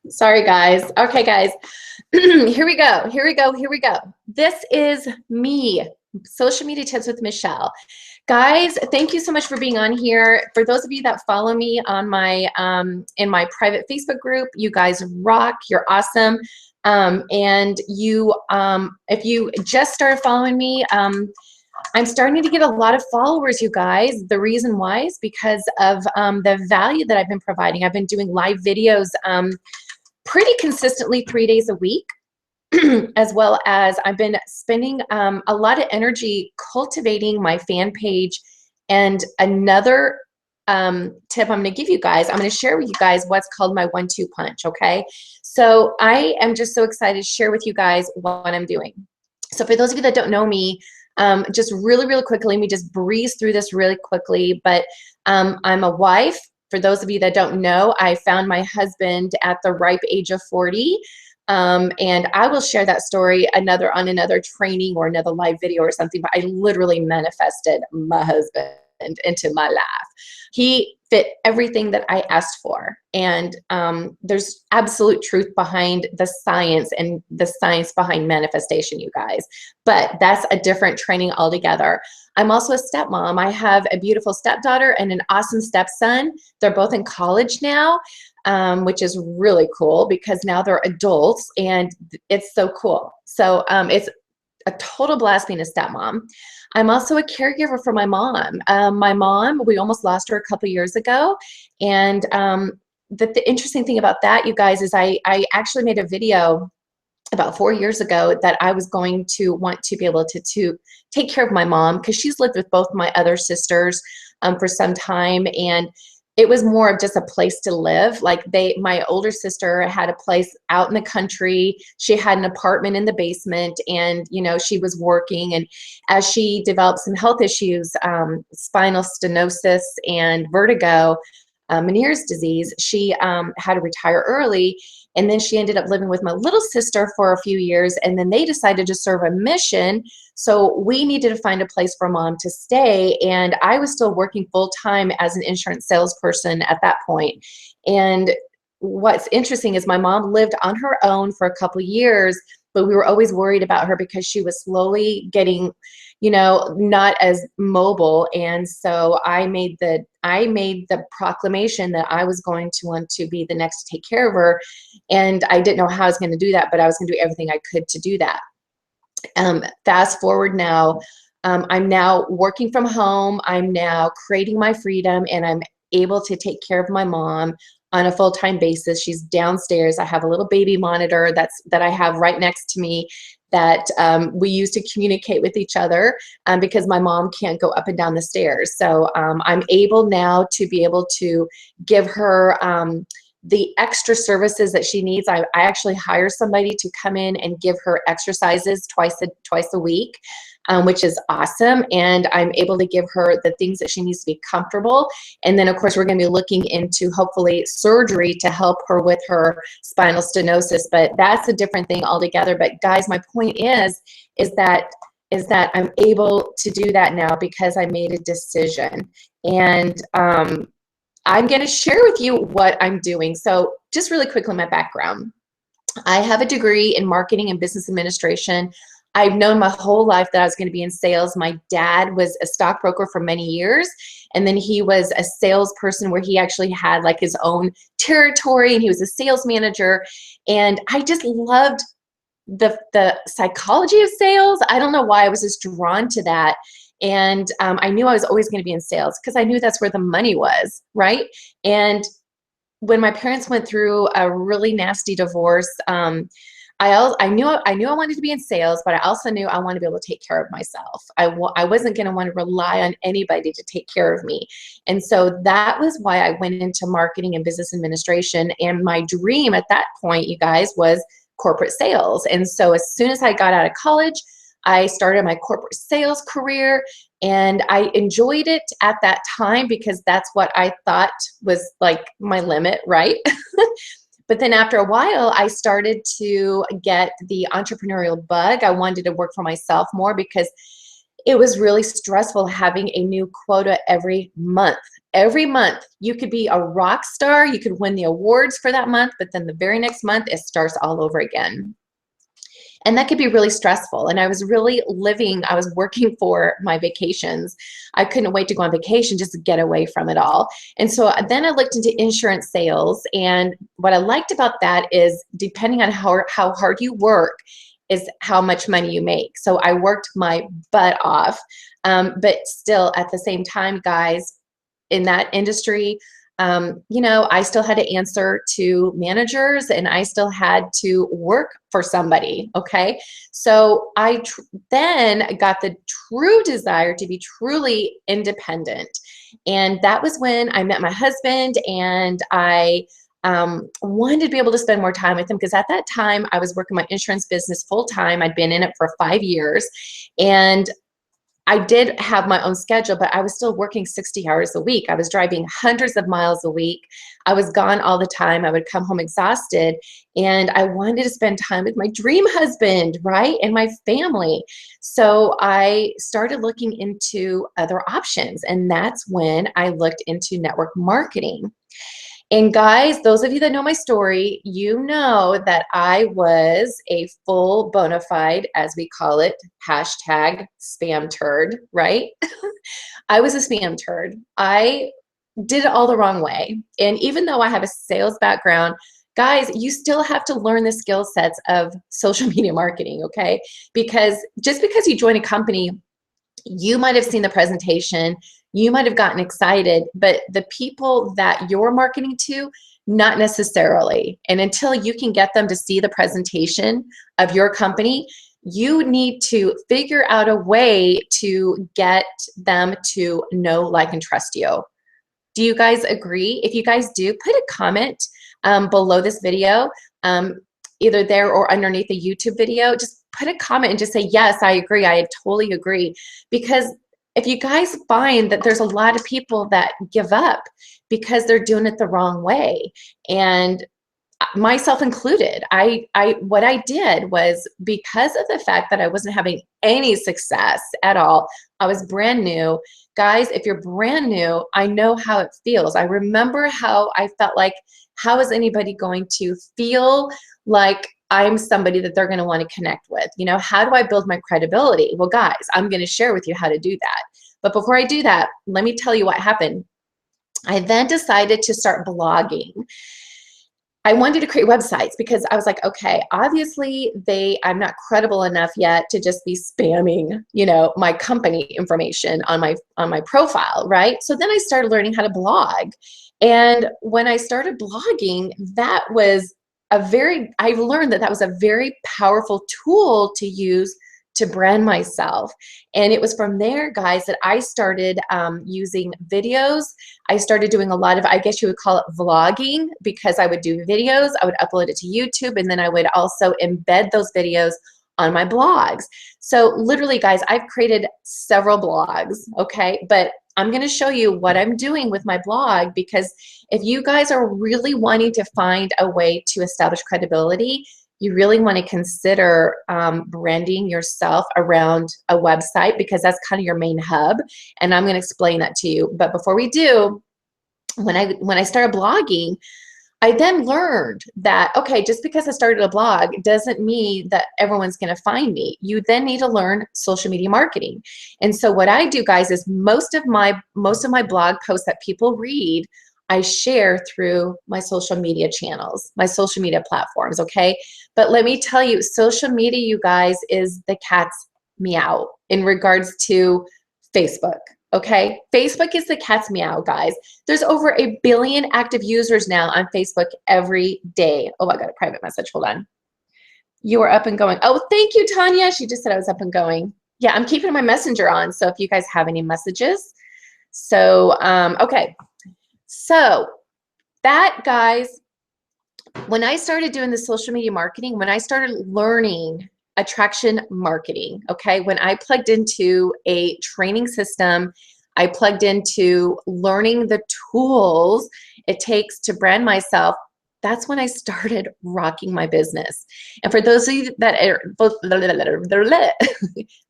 Sorry, guys. Okay, guys. Here we go. Here we go. Here we go. This is me, Social Media Tips with Michelle. Guys, thank you so much for being on here. For those of you that follow me on my in my private Facebook group, you guys rock. You're awesome. And you, if you just started following me, I'm starting to get a lot of followers, you guys. The reason why is because of the value that I've been providing. I've been doing live videos pretty consistently 3 days a week, as well as I've been spending a lot of energy cultivating my fan page. And another tip I'm going to give you guys, I'm going to share with you guys what's called my 1-2 punch, okay? So I am just so excited to share with you guys what I'm doing. So for those of you that don't know me, just really quickly, let me just breeze through this really quickly, but I'm a wife. For those of you that don't know, I found my husband at the ripe age of 40. And I will share that story on another training or another live video or something, but I literally manifested my husband into my life. He fit everything that I asked for. And there's absolute truth behind the science and the science behind manifestation, you guys. But that's a different training altogether. I'm also a stepmom. I have a beautiful stepdaughter and an awesome stepson. They're both in college now, which is really cool because now they're adults and it's so cool. So it's a total blast being a stepmom. I'm also a caregiver for my mom. My mom, we almost lost her a couple years ago. And the interesting thing about that, you guys, is I actually made a video about 4 years ago that I was going to want to be able to take care of my mom because she's lived with both my other sisters for some time. And it was more of just a place to live. Like my older sister had a place out in the country. She had an apartment in the basement and, you know, she was working. And as she developed some health issues, spinal stenosis and vertigo, Meniere's disease, she had to retire early. And then she ended up living with my little sister for a few years. And then they decided to serve a mission. So we needed to find a place for mom to stay. And I was still working full time as an insurance salesperson at that point. And what's interesting is my mom lived on her own for a couple of years, but we were always worried about her because she was slowly getting, you know, not as mobile. And so I made the proclamation that I was going to want to be the next to take care of her. And I didn't know how I was going to do that, but I was going to do everything I could to do that. Fast forward now, I'm now working from home. I'm now creating my freedom and I'm able to take care of my mom on a full-time basis. She's downstairs. I have a little baby monitor that I have right next to me that we use to communicate with each other because my mom can't go up and down the stairs. So I'm able now to be able to give her the extra services that she needs. I actually hire somebody to come in and give her exercises twice a week, which is awesome. And I'm able to give her the things that she needs to be comfortable. And then of course we're going to be looking into hopefully surgery to help her with her spinal stenosis, but that's a different thing altogether. But guys, my point is that I'm able to do that now because I made a decision. And I'm going to share with you what I'm doing. So just really quickly, my background. I have a degree in marketing and business administration. I've known my whole life that I was going to be in sales. My dad was a stockbroker for many years, and then he was a salesperson where he actually had like his own territory, and he was a sales manager. And I just loved the psychology of sales. I don't know why I was just drawn to that. And I knew I was always going to be in sales because I knew that's where the money was, right? And when my parents went through a really nasty divorce, I knew I wanted to be in sales, but I also knew I wanted to be able to take care of myself. I wasn't going to want to rely on anybody to take care of me. And so that was why I went into marketing and business administration. And my dream at that point, you guys, was corporate sales. And so as soon as I got out of college, I started my corporate sales career, and I enjoyed it at that time because that's what I thought was like my limit, right? But then after a while, I started to get the entrepreneurial bug. I wanted to work for myself more because it was really stressful having a new quota every month. every month you could be a rock star, you could win the awards for that month, but then the very next month it starts all over again. And that could be really stressful. And I was really living, I was working for my vacations. I couldn't wait to go on vacation just to get away from it all. And so then I looked into insurance sales. And what I liked about that is depending on how hard you work is how much money you make. So I worked my butt off. But still at the same time, guys, in that industry, you know, I still had to answer to managers and I still had to work for somebody. Okay. So I then got the true desire to be truly independent. And that was when I met my husband, and I wanted to be able to spend more time with him, because at that time I was working my insurance business full time. I'd been in it for 5 years, and I did have my own schedule, but I was still working 60 hours a week. I was driving hundreds of miles a week. I was gone all the time. I would come home exhausted, and I wanted to spend time with my dream husband, right? And my family. So I started looking into other options, and that's when I looked into network marketing. And guys, those of you that know my story, you know that I was a full bona fide, as we call it, hashtag spam turd, right? I was a spam turd. I did it all the wrong way. And even though I have a sales background, guys, you still have to learn the skill sets of social media marketing, okay? Because just because you join a company, you might have seen the presentation, you might have gotten excited, but the people that you're marketing to, not necessarily. And until you can get them to see the presentation of your company, you need to figure out a way to get them to know, like, and trust you. Do you guys agree? If you guys do, put a comment below this video, either there or underneath the YouTube video. Just put a comment and just say, yes, I agree. I totally agree. Because if you guys find that there's a lot of people that give up because they're doing it the wrong way, and myself included, what I did was, because of the fact that I wasn't having any success at all, I was brand new. Guys, if you're brand new, I know how it feels. I remember how I felt like, how is anybody going to feel like I'm somebody that they're going to want to connect with? You know, how do I build my credibility? Well, guys, I'm going to share with you how to do that. But before I do that, let me tell you what happened. I then decided to start blogging. I wanted to create websites because I was like, okay, obviously I'm not credible enough yet to just be spamming, you know, my company information on my profile, right? So then I started learning how to blog. And when I started blogging, I learned that that was a very powerful tool to use to brand myself. And it was from there, guys, that I started using videos. I started doing a lot of, I guess you would call it vlogging, because I would do videos, I would upload it to YouTube, and then I would also embed those videos on my blogs. So literally, guys, I've created several blogs, okay? But I'm going to show you what I'm doing with my blog, because if you guys are really wanting to find a way to establish credibility, you really want to consider branding yourself around a website, because that's kind of your main hub. And I'm going to explain that to you. But before we do, when I started blogging, I then learned that, okay, just because I started a blog doesn't mean that everyone's going to find me. You then need to learn social media marketing. And so what I do, guys, is most of my blog posts that people read, I share through my social media channels, my social media platforms, okay? But let me tell you, social media, you guys, is the cat's meow in regards to Facebook, okay? Facebook is the cat's meow, guys. There's over 1 billion active users now on Facebook every day. Oh, I got a private message, hold on. You are up and going. Oh, thank you, Tanya. She just said I was up and going. Yeah, I'm keeping my messenger on, so if you guys have any messages. So, okay. So that, guys, when I started doing the social media marketing, when I started learning attraction marketing, okay, when I plugged into a training system, I plugged into learning the tools it takes to brand myself, that's when I started rocking my business. And for those of you that are,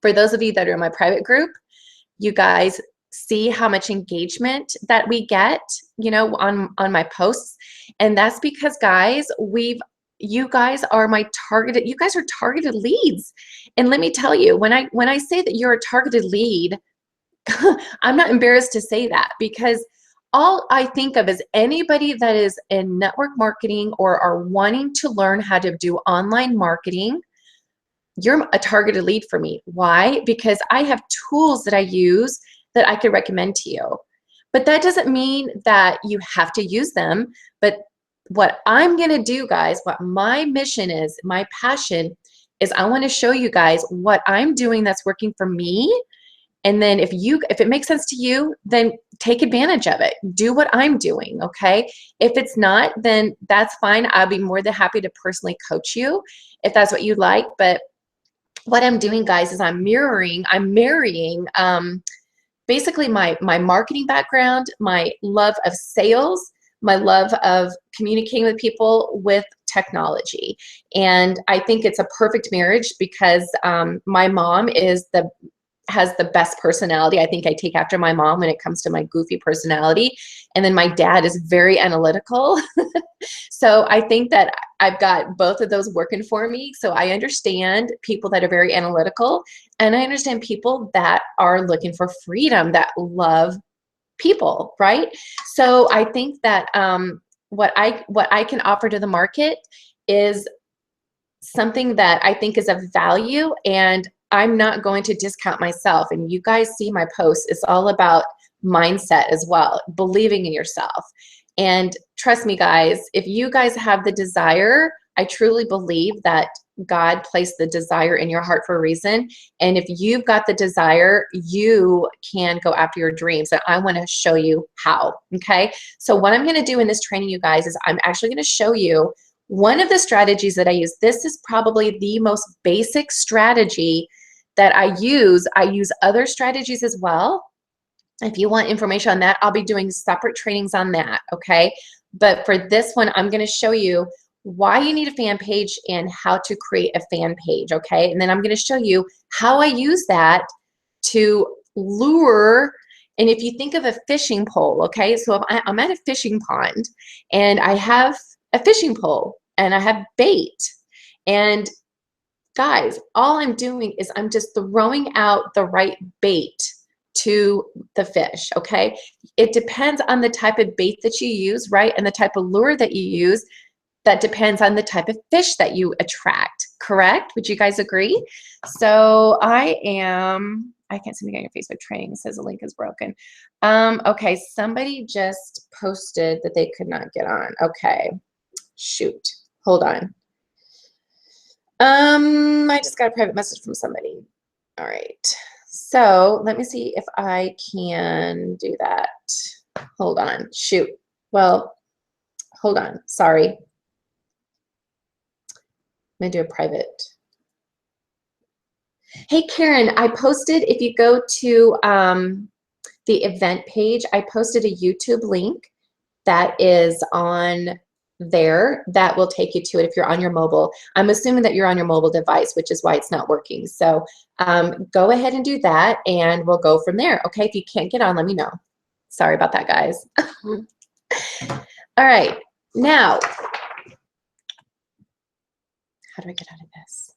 for those of you that are in my private group, you guys, see how much engagement that we get, you know, on my posts. And that's because, guys, you guys are you guys are targeted leads. And let me tell you, when I say that you're a targeted lead, I'm not embarrassed to say that, because all I think of is anybody that is in network marketing or are wanting to learn how to do online marketing. You're a targeted lead for me. Why? Because I have tools that I use that I could recommend to you. But that doesn't mean that you have to use them. But what I'm going to do, guys, what my mission is, my passion is, I want to show you guys what I'm doing that's working for me. And then if it makes sense to you, then take advantage of it. Do what I'm doing, okay? If it's not, then that's fine. I'll be more than happy to personally coach you if that's what you'd like. But what I'm doing, guys, is I'm marrying basically my marketing background, my love of sales, my love of communicating with people with technology. And I think it's a perfect marriage because my mom has the best personality. I think I take after my mom when it comes to my goofy personality. And then my dad is very analytical. So I think that I've got both of those working for me. So I understand people that are very analytical, and I understand people that are looking for freedom, that love people, right? So I think that what I can offer to the market is something that I think is of value, and I'm not going to discount myself. And you guys see my posts, it's all about mindset as well, believing in yourself. And trust me, guys, if you guys have the desire, I truly believe that God placed the desire in your heart for a reason. And if you've got the desire, you can go after your dreams. And I want to show you how, okay? So what I'm going to do in this training, you guys, is I'm actually going to show you one of the strategies that I use. This is probably the most basic strategy that I use. I use other strategies as well. If you want information on that, I'll be doing separate trainings on that, okay? But for this one, I'm going to show you why you need a fan page and how to create a fan page, okay? And then I'm going to show you how I use that to lure. And if you think of a fishing pole, okay? So if I'm at a fishing pond and I have a fishing pole and I have bait, and guys, all I'm doing is I'm just throwing out the right bait to the fish, okay? It depends on the type of bait that you use, right? And the type of lure that you use. That depends on the type of fish that you attract, correct? Would you guys agree? So I can't seem to get your Facebook training. It says the link is broken. Okay, somebody just posted that they could not get on. Okay, shoot, hold on. I just got a private message from somebody. All right, so let me see if I can do that. Hold on, shoot. Well, hold on, sorry. I'm gonna do a private. Hey, Karen, I posted, if you go to the event page, I posted a YouTube link that is on there that will take you to it if you're on your mobile. I'm assuming that you're on your mobile device, which is why it's not working. So go ahead and do that, and we'll go from there. Okay, if you can't get on, let me know. Sorry about that, guys. All right, now, how do I get out of this?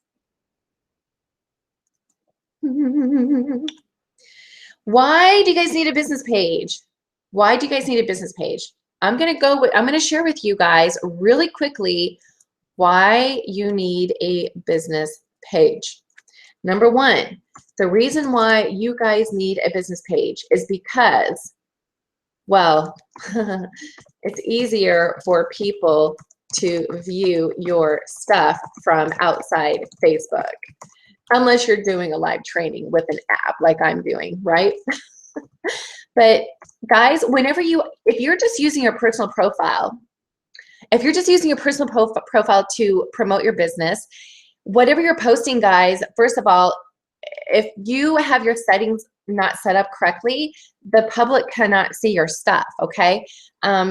Why do you guys need a business page? Why do you guys need a business page? I'm gonna share with you guys really quickly why you need a business page. Number one, the reason why you guys need a business page is because, well, it's easier for people to view your stuff from outside Facebook, unless you're doing a live training with an app like I'm doing, right? But guys, if you're just using your personal profile, to promote your business, whatever you're posting, guys, first of all, if you have your settings not set up correctly, the public cannot see your stuff, okay?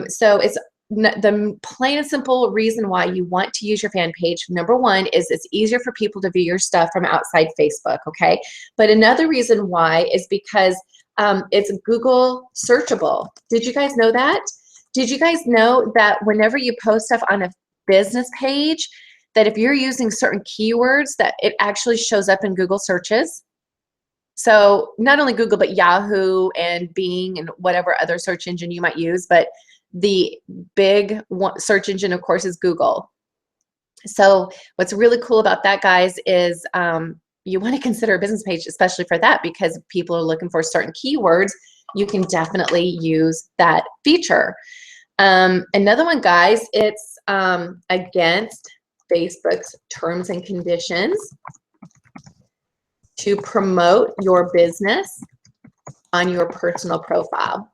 So it's the plain and simple reason why you want to use your fan page. Number one is it's easier for people to view your stuff from outside Facebook, okay? But another reason why is because It's Google searchable. Did you guys know that? Did you guys know that whenever you post stuff on a business page, that if you're using certain keywords, that it actually shows up in Google searches? So not only Google, but Yahoo and Bing and whatever other search engine you might use, but the big search engine, of course, is Google. So what's really cool about that, guys, is you want to consider a business page, especially for that, because if people are looking for certain keywords, you can definitely use that feature. Another one, guys, it's against Facebook's terms and conditions to promote your business on your personal profile.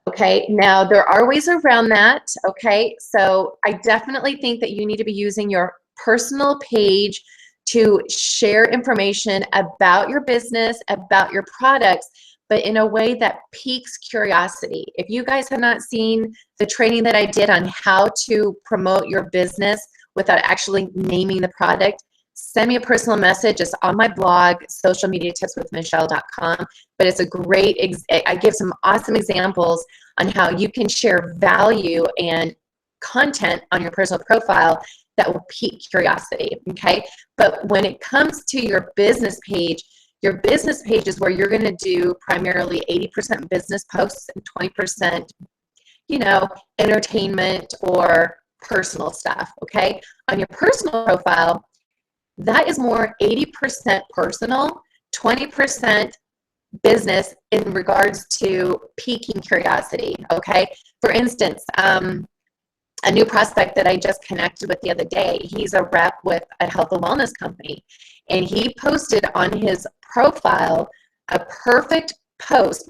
Okay, now there are ways around that. Okay, so I definitely think that you need to be using your personal page to share information about your business, about your products, but in a way that piques curiosity. If you guys have not seen the training that I did on how to promote your business without actually naming the product, send me a personal message. It's on my blog, socialmediatipswithmichelle.com. But it's a great, I give some awesome examples on how you can share value and content on your personal profile that will pique curiosity, okay? But when it comes to your business page is where you're going to do primarily 80% business posts and 20%, you know, entertainment or personal stuff, okay? On your personal profile, that is more 80% personal, 20% business in regards to piquing curiosity, okay? For instance, a new prospect that I just connected with the other day, he's a rep with a health and wellness company, and he posted on his profile a perfect post.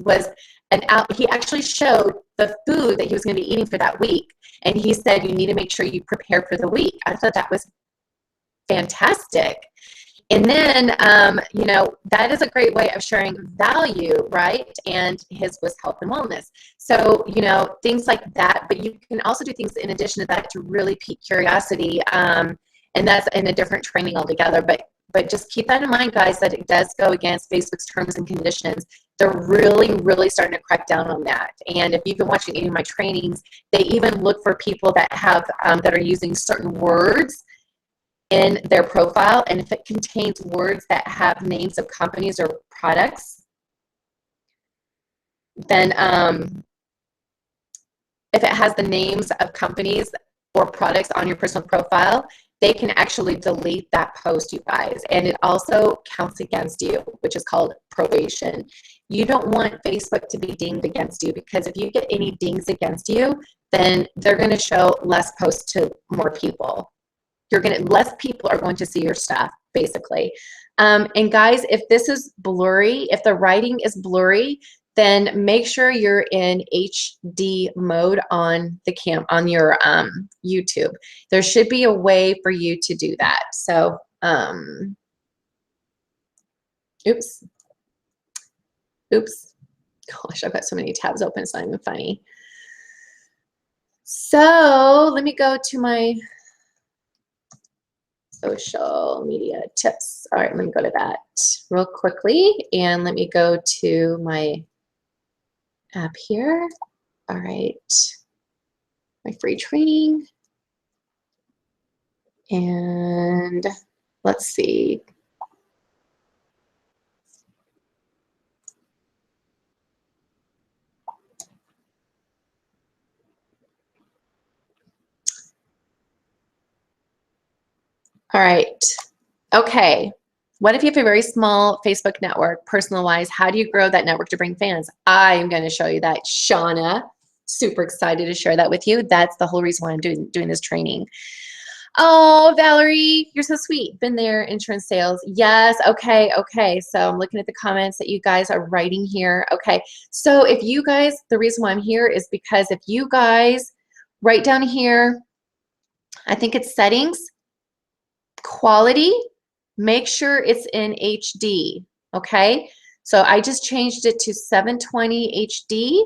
He actually showed the food that he was going to be eating for that week, and he said you need to make sure you prepare for the week. I thought that was fantastic. And then, you know, that is a great way of sharing value, right? And his was health and wellness. So, you know, things like that, but you can also do things in addition to that to really pique curiosity. And that's in a different training altogether. But just keep that in mind, guys, that it does go against Facebook's terms and conditions. They're really, really starting to crack down on that. And if you've been watching any of my trainings, they even look for people that have, that are using certain words in their profile, and if it contains words that have names of companies or products, then if it has the names of companies or products on your personal profile, they can actually delete that post, you guys. And it also counts against you, which is called probation. You don't want Facebook to be dinged against you, because if you get any dings against you, then they're going to show less posts to more people. Less people are going to see your stuff, basically. And guys, if this is blurry, if the writing is blurry, then make sure you're in HD mode on your YouTube. There should be a way for you to do that. So, oops. Gosh, I've got so many tabs open, it's not even funny. So let me go to my social media tips. All right, let me go to that real quickly, and let me go to my app here. All right, my free training, and let's see. All right. Okay. What if you have a very small Facebook network, personalized? How do you grow that network to bring fans? I am going to show you that, Shauna. Super excited to share that with you. That's the whole reason why I'm doing this training. Oh, Valerie, you're so sweet. Been there, insurance sales. Yes. Okay. Okay. So I'm looking at the comments that you guys are writing here. Okay. So if you guys, the reason why I'm here is because if you guys write down here, I think it's settings, quality, make sure it's in HD, okay? So I just changed it to 720 HD,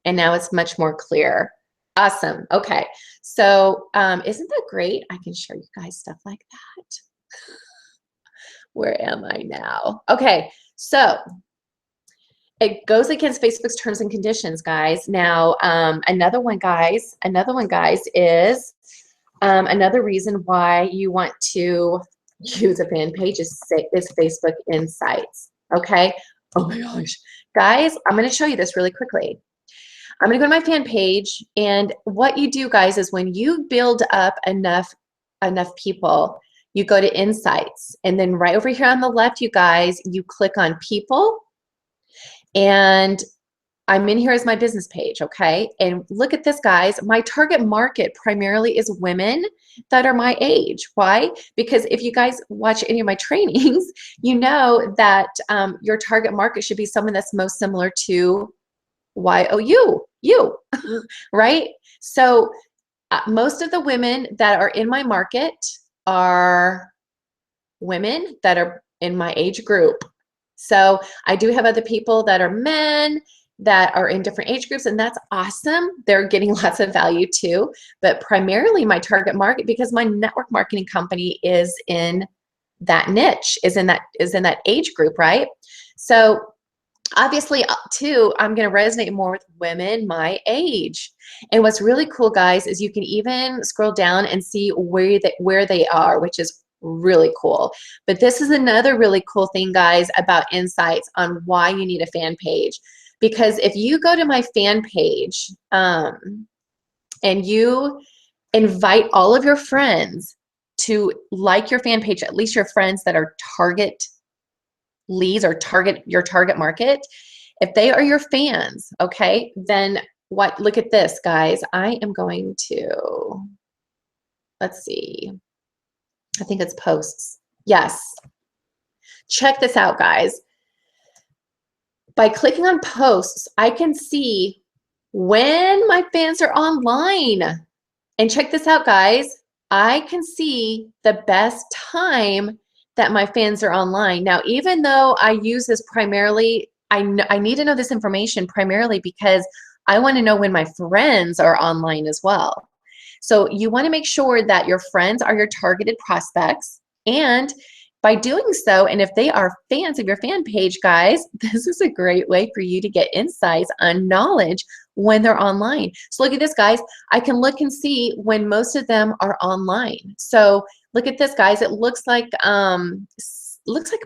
and now it's much more clear. Awesome, okay. So isn't that great? I can show you guys stuff like that. Where am I now? Okay, so it goes against Facebook's terms and conditions, guys. Now, another one, guys, is another reason why you want to use a fan page is Facebook Insights. Okay. Oh my gosh, guys, I'm going to show you this really quickly. I'm going to go to my fan page, and what you do, guys, is when you build up enough people, you go to Insights, and then right over here on the left, you guys, you click on People, and I'm in here as my business page, okay? And look at this, guys. My target market primarily is women that are my age. Why? Because if you guys watch any of my trainings, you know that your target market should be someone that's most similar to you, right? So most of the women that are in my market are women that are in my age group. So I do have other people that are men that are in different age groups, and that's awesome. They're getting lots of value too, but primarily my target market, because my network marketing company is in that niche, is in that age group, right? So obviously too, I'm going to resonate more with women my age. And what's really cool, guys, is you can even scroll down and see where they are, which is really cool. But this is another really cool thing, guys, about Insights on why you need a fan page. Because if you go to my fan page and you invite all of your friends to like your fan page, at least your friends that are target leads or your target market, if they are your fans, okay, then look at this, guys. I am going to, let's see, I think it's posts. Yes. Check this out, guys. By clicking on posts, I can see when my fans are online. And check this out, guys. I can see the best time that my fans are online. Now, even though I use this primarily, I need to know this information primarily because I want to know when my friends are online as well. So you want to make sure that your friends are your targeted prospects, and by doing so, and if they are fans of your fan page, guys, this is a great way for you to get insights on knowledge when they're online. So look at this, guys. I can look and see when most of them are online. So look at this, guys. It looks like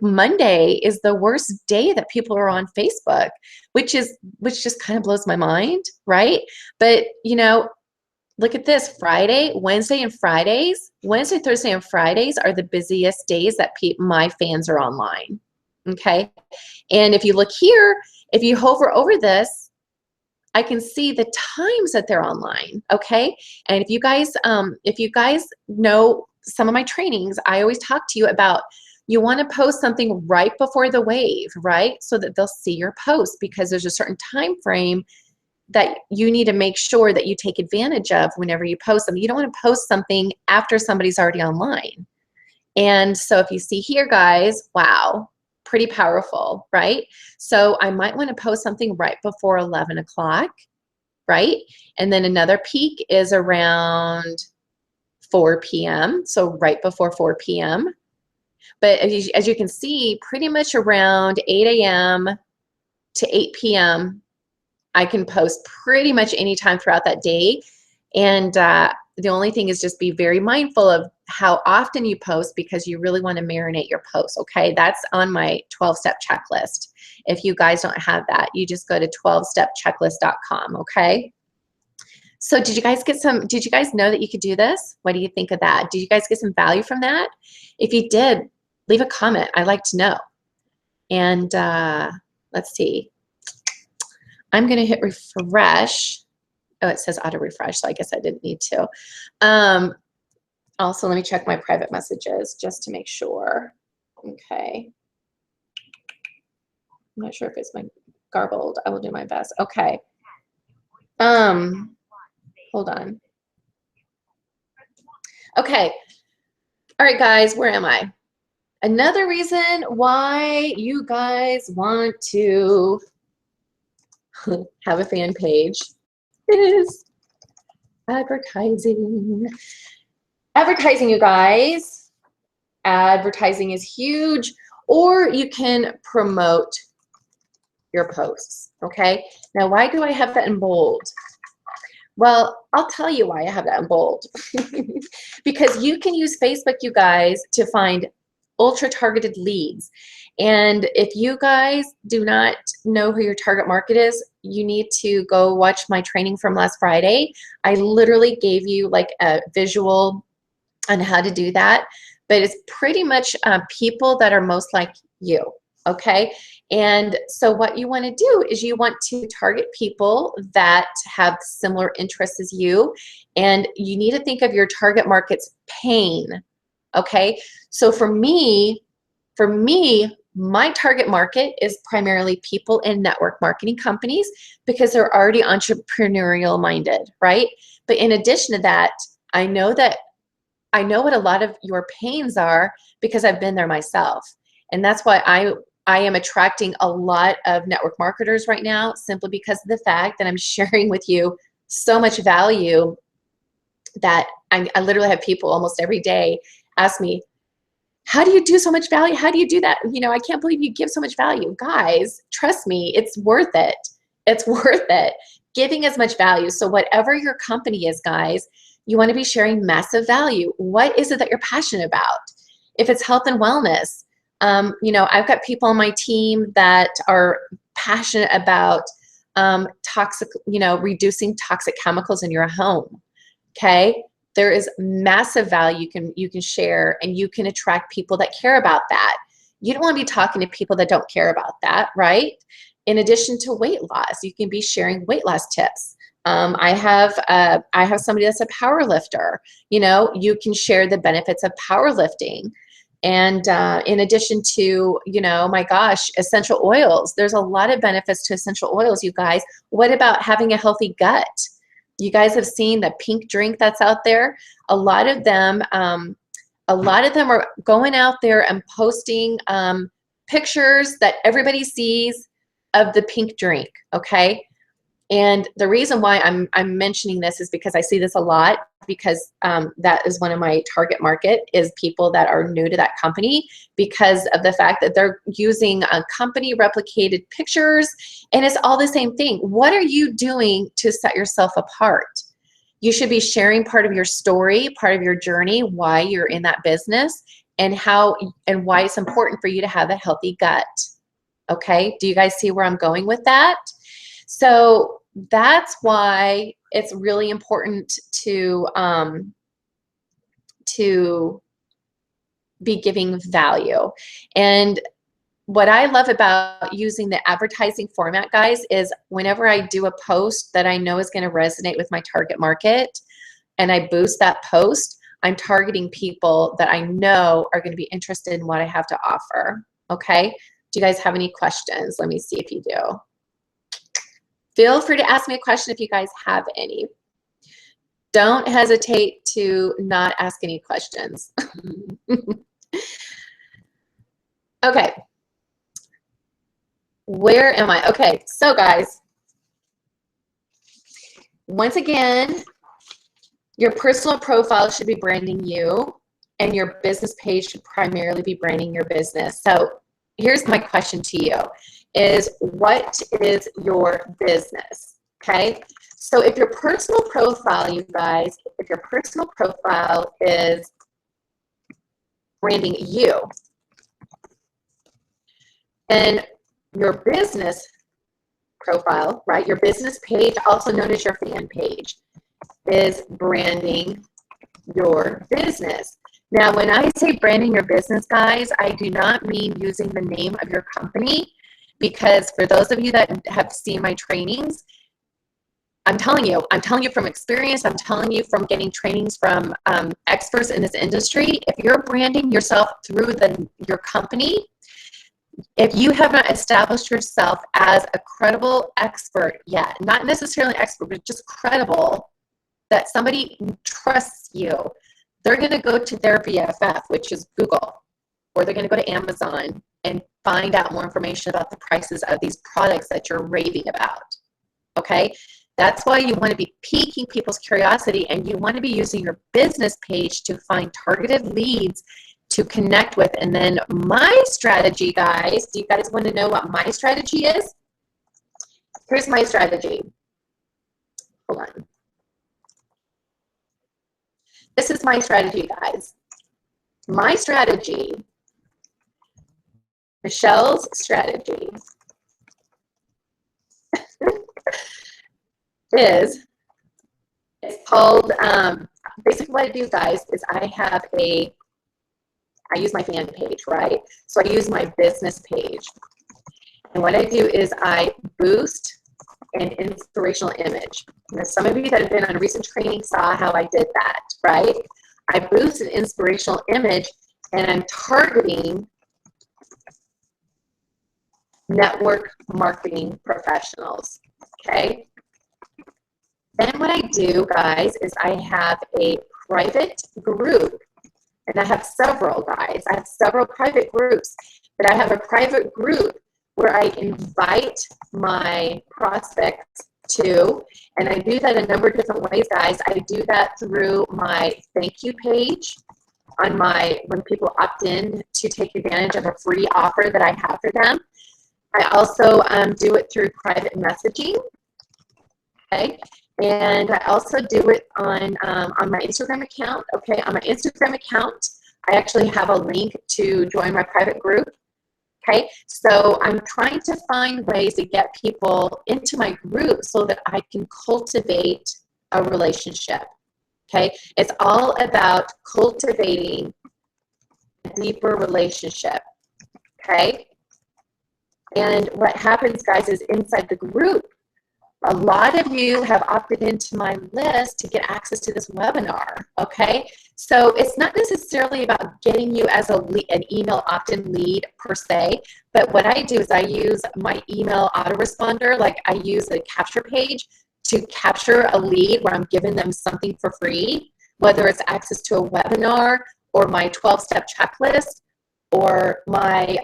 Monday is the worst day that people are on Facebook, which just kind of blows my mind, right? But you know, look at this, Wednesday, Thursday, and Fridays are the busiest days that my fans are online, okay? And if you look here, if you hover over this, I can see the times that they're online, okay? And if you guys know some of my trainings, I always talk to you about you want to post something right before the wave, right? So that they'll see your post, because there's a certain time frame that you need to make sure that you take advantage of whenever you post them. You don't want to post something after somebody's already online. And so if you see here, guys, wow, pretty powerful, right? So I might want to post something right before 11 o'clock, right? And then another peak is around 4 p.m., so right before 4 p.m. But as you can see, pretty much around 8 a.m. to 8 p.m., I can post pretty much any time throughout that day. And the only thing is just be very mindful of how often you post, because you really want to marinate your posts, okay? That's on my 12-step checklist. If you guys don't have that, you just go to 12stepchecklist.com, okay? So did you guys know that you could do this? What do you think of that? Did you guys get some value from that? If you did, leave a comment. I'd like to know. And let's see. I'm going to hit refresh. Oh, it says auto refresh, so I guess I didn't need to. Also, let me check my private messages just to make sure. Okay. I'm not sure if it's my garbled. I will do my best. Okay. Hold on. Okay. All right, guys, where am I? Another reason why you guys want to have a fan page is advertising. Advertising, you guys. Advertising is huge. Or you can promote your posts, okay? Now, why do I have that in bold? Well, I'll tell you why I have that in bold. Because you can use Facebook, you guys, to find ultra targeted leads. And if you guys do not know who your target market is, you need to go watch my training from last Friday. I literally gave you like a visual on how to do that, but it's pretty much people that are most like you, okay? And so what you want to do is you want to target people that have similar interests as you, and you need to think of your target market's pain, okay? So for me, my target market is primarily people in network marketing companies because they're already entrepreneurial minded, right? But in addition to that, I know what a lot of your pains are because I've been there myself. And that's why I am attracting a lot of network marketers right now, simply because of the fact that I'm sharing with you so much value that I literally have people almost every day ask me, how do you do so much value? How do you do that? You know, I can't believe you give so much value. Guys, trust me, it's worth it. It's worth it. Giving as much value. So whatever your company is, guys, you want to be sharing massive value. What is it that you're passionate about? If it's health and wellness, you know, I've got people on my team that are passionate about toxic, you know, reducing toxic chemicals in your home. Okay, there is massive value you can share, and you can attract people that care about that. You don't want to be talking to people that don't care about that, right? In addition to weight loss, you can be sharing weight loss tips. I have somebody that's a power lifter. You know, you can share the benefits of powerlifting. And in addition to, you know, my gosh, essential oils. There's a lot of benefits to essential oils, you guys. What about having a healthy gut? You guys have seen the pink drink that's out there. A lot of them are going out there and posting pictures that everybody sees of the pink drink, okay? And the reason why I'm mentioning this is because I see this a lot, because that is one of my target market is people that are new to that company, because of the fact that they're using company replicated pictures, and it's all the same thing. What are you doing to set yourself apart? You should be sharing part of your story, part of your journey, why you're in that business, and how and why it's important for you to have a healthy gut. Okay, do you guys see where I'm going with that? So that's why it's really important to be giving value. And what I love about using the advertising format, guys, is whenever I do a post that I know is going to resonate with my target market, and I boost that post, I'm targeting people that I know are going to be interested in what I have to offer. Okay? Do you guys have any questions? Let me see if you do. Feel free to ask me a question if you guys have any. Don't hesitate to not ask any questions. Okay. Where am I? Okay, so guys, once again, your personal profile should be branding you, and your business page should primarily be branding your business. So here's my question to you is, what is your business? Okay, so if your personal profile, you guys, if your personal profile is branding you, then your business profile, right, your business page, also known as your fan page, is branding your business. Now, when I say branding your business, guys, I do not mean using the name of your company, because for those of you that have seen my trainings, I'm telling you from experience, I'm telling you from getting trainings from experts in this industry, if you're branding yourself through your company, if you have not established yourself as a credible expert yet, not necessarily expert, but just credible, that somebody trusts you, they're going to go to their BFF, which is Google, or they're going to go to Amazon and find out more information about the prices of these products that you're raving about. Okay? That's why you want to be piquing people's curiosity, and you want to be using your business page to find targeted leads to connect with. And then my strategy, guys, do you guys want to know what my strategy is? Here's my strategy. Hold on. This is my strategy, guys. My strategy, Michelle's strategy, is it's called, basically what I do, guys, is I use my fan page, right? So I use my business page. And what I do is I boost an inspirational image. Now, some of you that have been on a recent training saw how I did that, right? I boost an inspirational image and I'm targeting network marketing professionals, okay? Then what I do, guys, is I have a private group, and I have several, guys. I have several private groups, but I have a private group where I invite my prospects to, and I do that a number of different ways, guys. I do that through my thank you page on when people opt in to take advantage of a free offer that I have for them. I also do it through private messaging, okay? And I also do it on my Instagram account, okay? On my Instagram account, I actually have a link to join my private group, okay? So I'm trying to find ways to get people into my group so that I can cultivate a relationship, okay? It's all about cultivating a deeper relationship, okay? And what happens, guys, is inside the group, a lot of you have opted into my list to get access to this webinar, okay? So it's not necessarily about getting you as an email opt-in lead per se, but what I do is I use my email autoresponder, like I use a capture page to capture a lead where I'm giving them something for free, whether it's access to a webinar or my 12-step checklist or my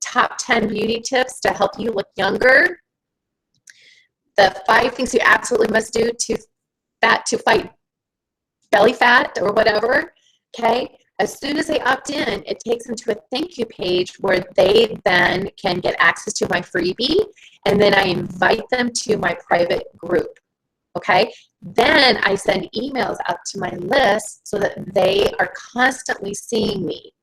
top 10 beauty tips to help you look younger. The 5 things you absolutely must do to fight belly fat or whatever, okay? As soon as they opt in, it takes them to a thank you page where they then can get access to my freebie, and then I invite them to my private group, okay? Then I send emails out to my list so that they are constantly seeing me.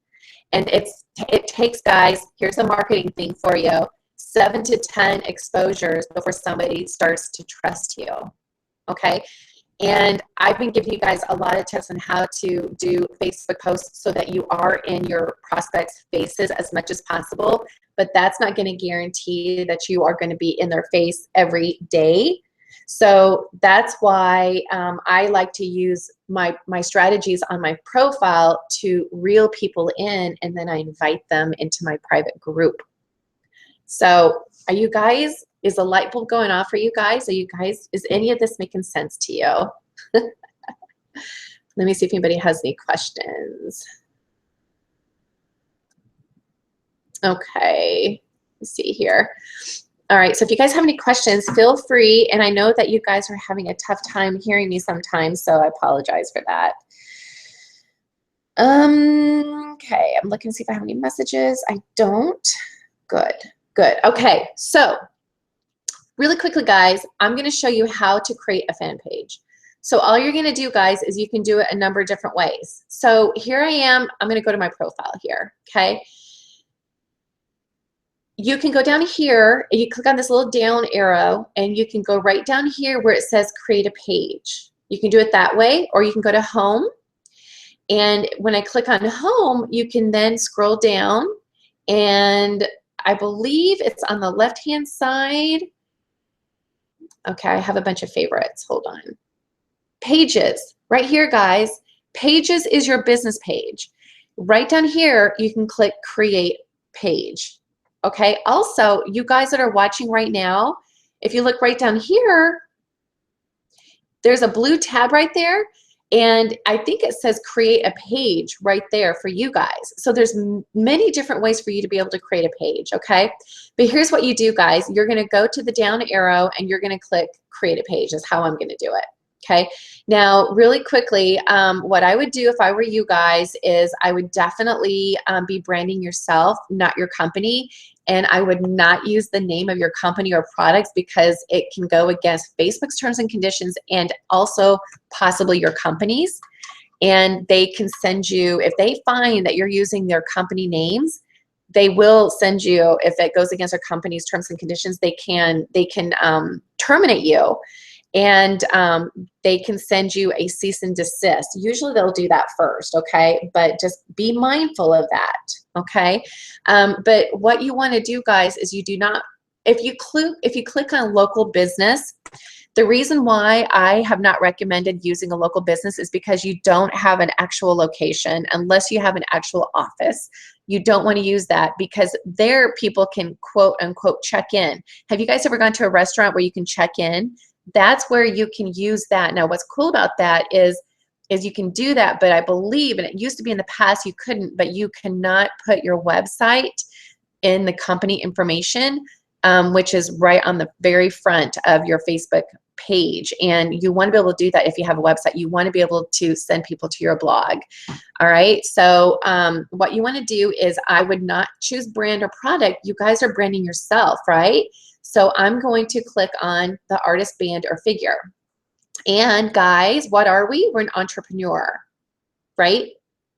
And it takes, guys, here's a marketing thing for you, 7 to 10 exposures before somebody starts to trust you, okay? And I've been giving you guys a lot of tips on how to do Facebook posts so that you are in your prospects' faces as much as possible, but that's not going to guarantee that you are going to be in their face every day. So that's why I like to use my strategies on my profile to reel people in, and then I invite them into my private group. So are you guys, is a light bulb going off for you guys? Are you guys, is any of this making sense to you? Let me see if anybody has any questions. Okay, let's see here. All right, so if you guys have any questions, feel free. And I know that you guys are having a tough time hearing me sometimes, so I apologize for that. Okay, I'm looking to see if I have any messages. I don't. Good, good. Okay, so really quickly, guys, I'm going to show you how to create a fan page. So all you're going to do, guys, is you can do it a number of different ways. So here I am. I'm going to go to my profile here, okay? You can go down here and you click on this little down arrow and you can go right down here where it says create a page. You can do it that way, or you can go to home. And when I click on home, you can then scroll down, and I believe it's on the left-hand side. Okay, I have a bunch of favorites. Hold on. Pages, right here, guys. Pages is your business page. Right down here, you can click create page. Okay, also, you guys that are watching right now, if you look right down here, there's a blue tab right there, and I think it says create a page right there for you guys. So there's many different ways for you to be able to create a page, okay? But here's what you do, guys. You're gonna go to the down arrow and you're gonna click create a page is how I'm gonna do it, Okay. Now, really quickly, what I would do if I were you guys is I would definitely be branding yourself, not your company. And I would not use the name of your company or products because it can go against Facebook's terms and conditions and also possibly your company's. And they can send you, if they find that you're using their company names, they will send you, if it goes against their company's terms and conditions, they can terminate you. And they can send you a cease and desist. Usually they'll do that first, okay? But just be mindful of that, okay? But what you want to do, guys, is you do not, if you click on local business, the reason why I have not recommended using a local business is because you don't have an actual location unless you have an actual office. You don't want to use that because there people can quote unquote check in. Have you guys ever gone to a restaurant where you can check in? That's where you can use that. Now, what's cool about that is you can do that, but I believe, and it used to be in the past you couldn't, but you cannot put your website in the company information, which is right on the very front of your Facebook page. And you want to be able to do that if you have a website. You want to be able to send people to your blog. All right. So what you want to do is I would not choose brand or product. You guys are branding yourself, right? So I'm going to click on the artist, band, or figure. And guys, what are we? We're an entrepreneur, right?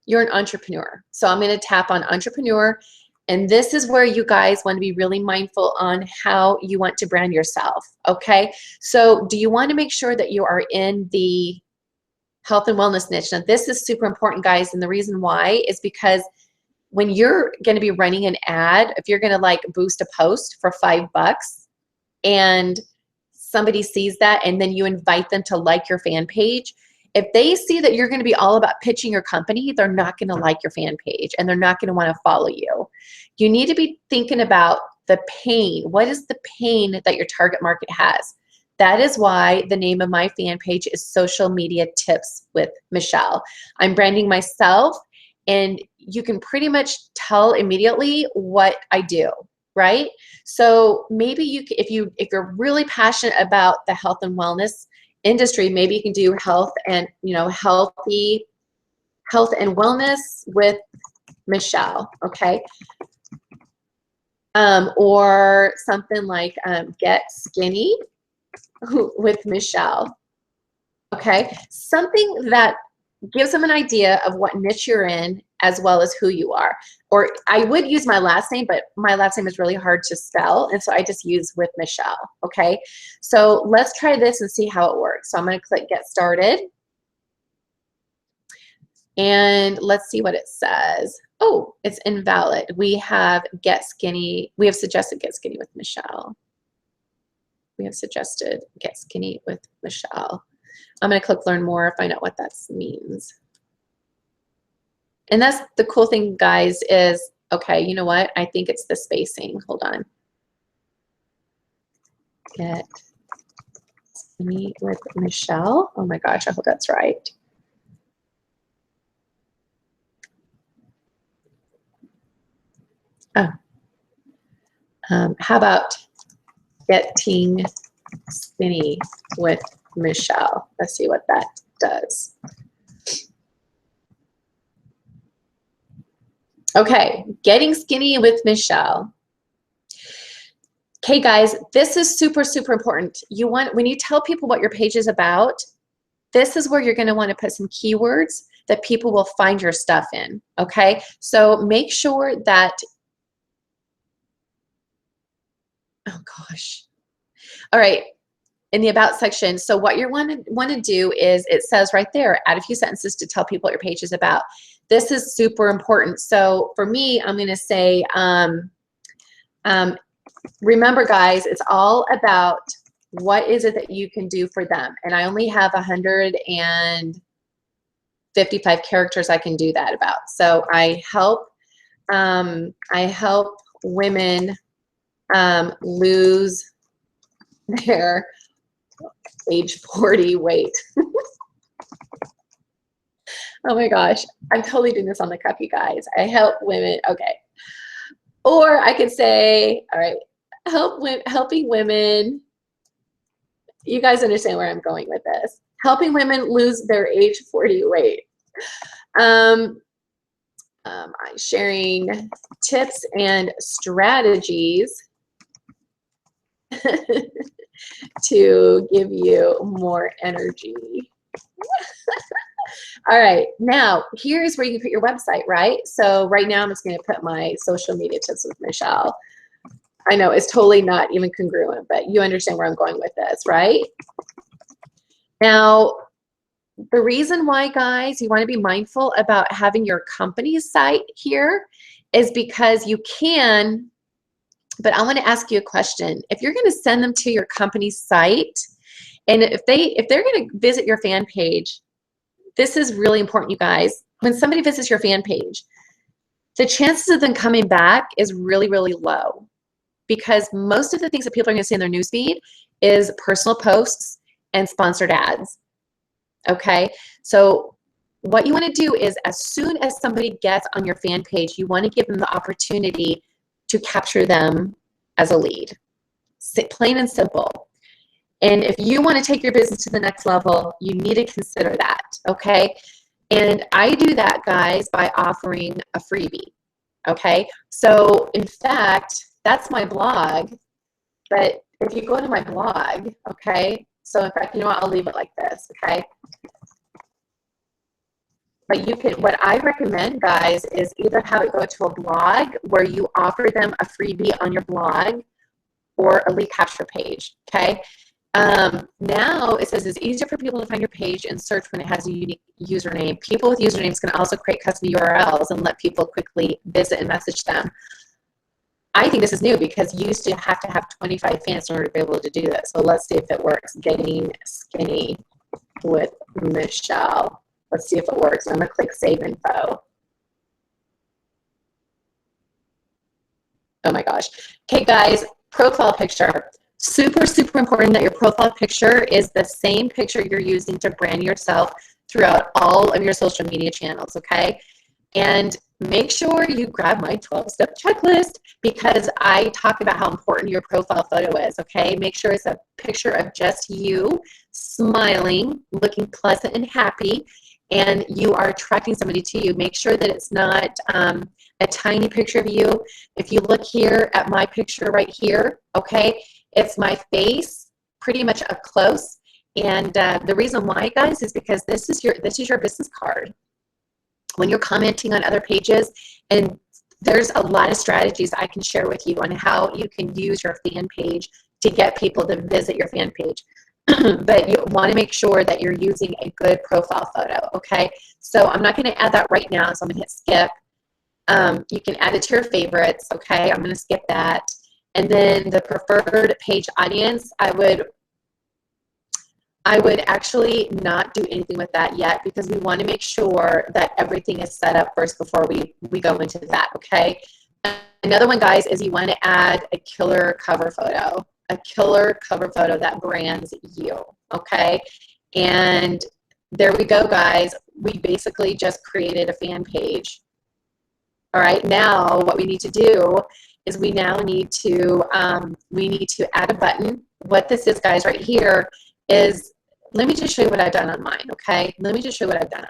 You're an entrepreneur. So I'm going to tap on entrepreneur. And this is where you guys want to be really mindful on how you want to brand yourself, okay? So do you want to make sure that you are in the health and wellness niche? Now, this is super important, guys, and the reason why is because when you're going to be running an ad, if you're going to like boost a post for $5 and somebody sees that and then you invite them to like your fan page, if they see that you're going to be all about pitching your company, they're not going to like your fan page and they're not going to want to follow you. You need to be thinking about the pain. What is the pain that your target market has? That is why the name of my fan page is Social Media Tips with Michelle. I'm branding myself and you can pretty much tell immediately what I do, right? So maybe if you're really passionate about the health and wellness industry, maybe you can do health and health and wellness with Michelle, okay? Or something like get skinny with Michelle, okay? Something that gives them an idea of what niche you're in as well as who you are. Or I would use my last name, but my last name is really hard to spell, and so I just use with Michelle, okay? So let's try this and see how it works. So I'm going to click Get Started. And let's see what it says. Oh, it's invalid. We have Get Skinny. We have suggested Get Skinny with Michelle. We have suggested Get Skinny with Michelle. I'm going to click Learn More, find out what that means. And that's the cool thing, guys, is, okay, you know what? I think it's the spacing. Hold on. Get Skinny with Michelle. Oh my gosh, I hope that's right. Oh. How about Getting Skinny with Michelle? Let's see what that does. Okay, Getting Skinny with Michelle. Okay, guys, this is super, super important. When you tell people what your page is about, this is where you're going to want to put some keywords that people will find your stuff in, okay? So make sure that, oh gosh. All right, in the About section, so what you want to do is, it says right there, add a few sentences to tell people what your page is about. This is super important. So for me, I'm going to say, remember, guys, it's all about what is it that you can do for them. And I only have 155 characters I can do that about. So I help women lose their age 40 weight. Oh my gosh, I'm totally doing this on the cuff, you guys. I help women, okay. Or I could say, all right, helping women, you guys understand where I'm going with this. helping women lose their age 40 weight. I'm sharing tips and strategies to give you more energy. All right, now here's where you put your website, right? So right now I'm just going to put my social media tips with Michelle. I know it's totally not even congruent, but you understand where I'm going with this, right? Now, the reason why, guys, you want to be mindful about having your company's site here is because you can, but I want to ask you a question. If you're going to send them to your company's site, and if they're going to visit your fan page, this is really important, you guys. When somebody visits your fan page, the chances of them coming back is really, really low, because most of the things that people are going to see in their newsfeed is personal posts and sponsored ads. Okay, so what you want to do is, as soon as somebody gets on your fan page, you want to give them the opportunity to capture them as a lead. Plain and simple. And if you want to take your business to the next level, you need to consider that, okay? And I do that, guys, by offering a freebie, okay? So, in fact, that's my blog, but if you go to my blog, okay, so in fact, you know what, I'll leave it like this, okay? But you can, what I recommend, guys, is either have it go to a blog where you offer them a freebie on your blog, or a lead capture page, okay? Now it says it's easier for people to find your page and search when it has a unique username. People with usernames can also create custom URLs and let people quickly visit and message them. I think this is new, because you used to have 25 fans in order to be able to do this. So let's see if it works. Getting skinny with Michelle. Let's see if it works. I'm going to click Save Info. Oh my gosh. Okay, guys, profile picture. Super, super important that your profile picture is the same picture you're using to brand yourself throughout all of your social media channels, okay? And make sure you grab my 12-step checklist, because I talk about how important your profile photo is, okay? Make sure it's a picture of just you, smiling, looking pleasant and happy, and you are attracting somebody to you. Make sure that it's not a tiny picture of you. If you look here at my picture right here, okay, it's my face pretty much up close. And the reason why, guys, is because this is your business card. When you're commenting on other pages, and there's a lot of strategies I can share with you on how you can use your fan page to get people to visit your fan page. But you want to make sure that you're using a good profile photo, okay? So I'm not going to add that right now, so I'm going to hit skip. You can add it to your favorites, okay? I'm going to skip that. And then the preferred page audience, I would actually not do anything with that yet, because we want to make sure that everything is set up first before we go into that, okay? Another one, guys, is you want to add a killer cover photo. A killer cover photo that brands you, okay? And there we go, guys. We basically just created a fan page. All right, now what we need to do is we now need to add a button. What this is, guys, right here is, let me just show you what I've done on mine, okay? Let me just show you what I've done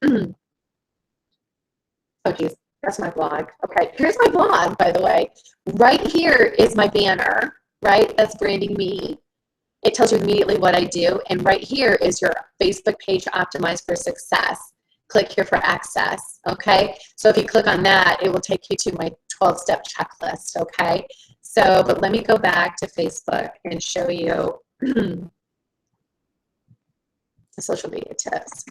on mine. Oh, geez. That's my blog. Okay, here's my blog, by the way. Right here is my banner, right? That's branding me. It tells you immediately what I do. And right here is your Facebook page optimized for success. Click here for access, okay? So if you click on that, it will take you to my 12-step checklist, okay? So, but let me go back to Facebook and show you the social media tips.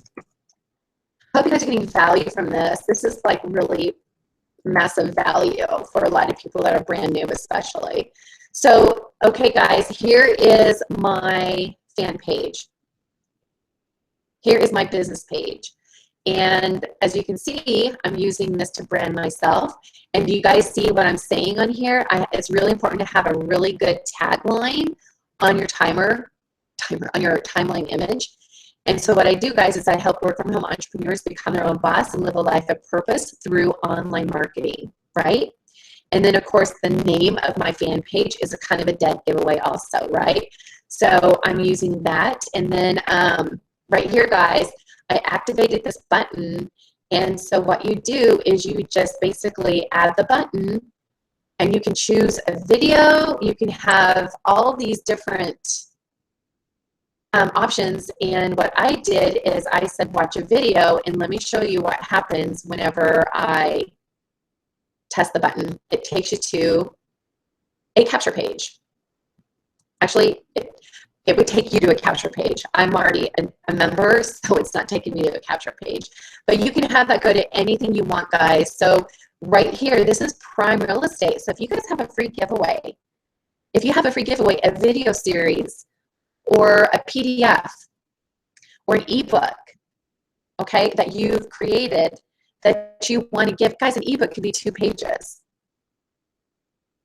Hope you guys are getting value from this. This is like really massive value for a lot of people that are brand new, especially. So, okay, guys, here is my fan page. Here is my business page. And as you can see, I'm using this to brand myself. And do you guys see what I'm saying on here? It's really important to have a really good tagline on your on your timeline image. And so what I do, guys, is I help work from home entrepreneurs become their own boss and live a life of purpose through online marketing, right? And then, of course, the name of my fan page is a kind of a dead giveaway also, right? So I'm using that. And then right here, guys, I activated this button. And so what you do is you just basically add the button, and you can choose a video. You can have all these different options. And what I did is I said, watch a video, and let me show you what happens whenever I test the button. It takes you to a capture page. Actually, it would take you to a capture page. I'm already a member, so it's not taking me to a capture page. But you can have that go to anything you want, guys. So right here, this is prime real estate. So if you guys have a free giveaway, a video series, or a PDF, or an ebook, okay, that you've created that you want to give, guys, an ebook could be 2 pages,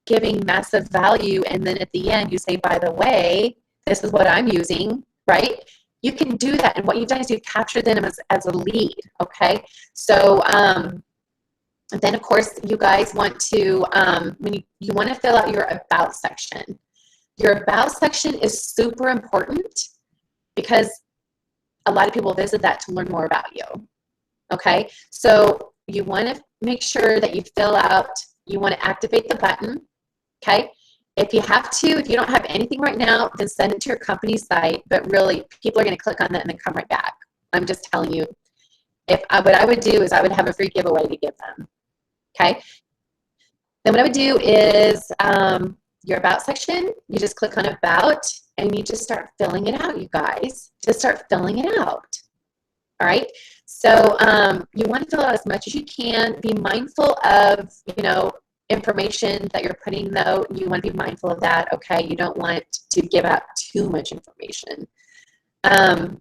giving massive value, and then at the end you say, by the way, this is what I'm using, right? You can do that, and what you've done is you've captured them as a lead, okay? So then, of course, you guys want to, when you want to fill out your about section. Your about section is super important because a lot of people visit that to learn more about you, okay? So you want to make sure that you fill out, you want to activate the button, okay? If you have to, if you don't have anything right now, then send it to your company site, but really, people are going to click on that and then come right back. I'm just telling you. What I would do is I would have a free giveaway to give them, okay? Then what I would do is your about section, you just click on about, and you just start filling it out, you guys. Just start filling it out, all right? So you want to fill out as much as you can. Be mindful of, information that you're putting, though. You want to be mindful of that, okay? You don't want to give out too much information. And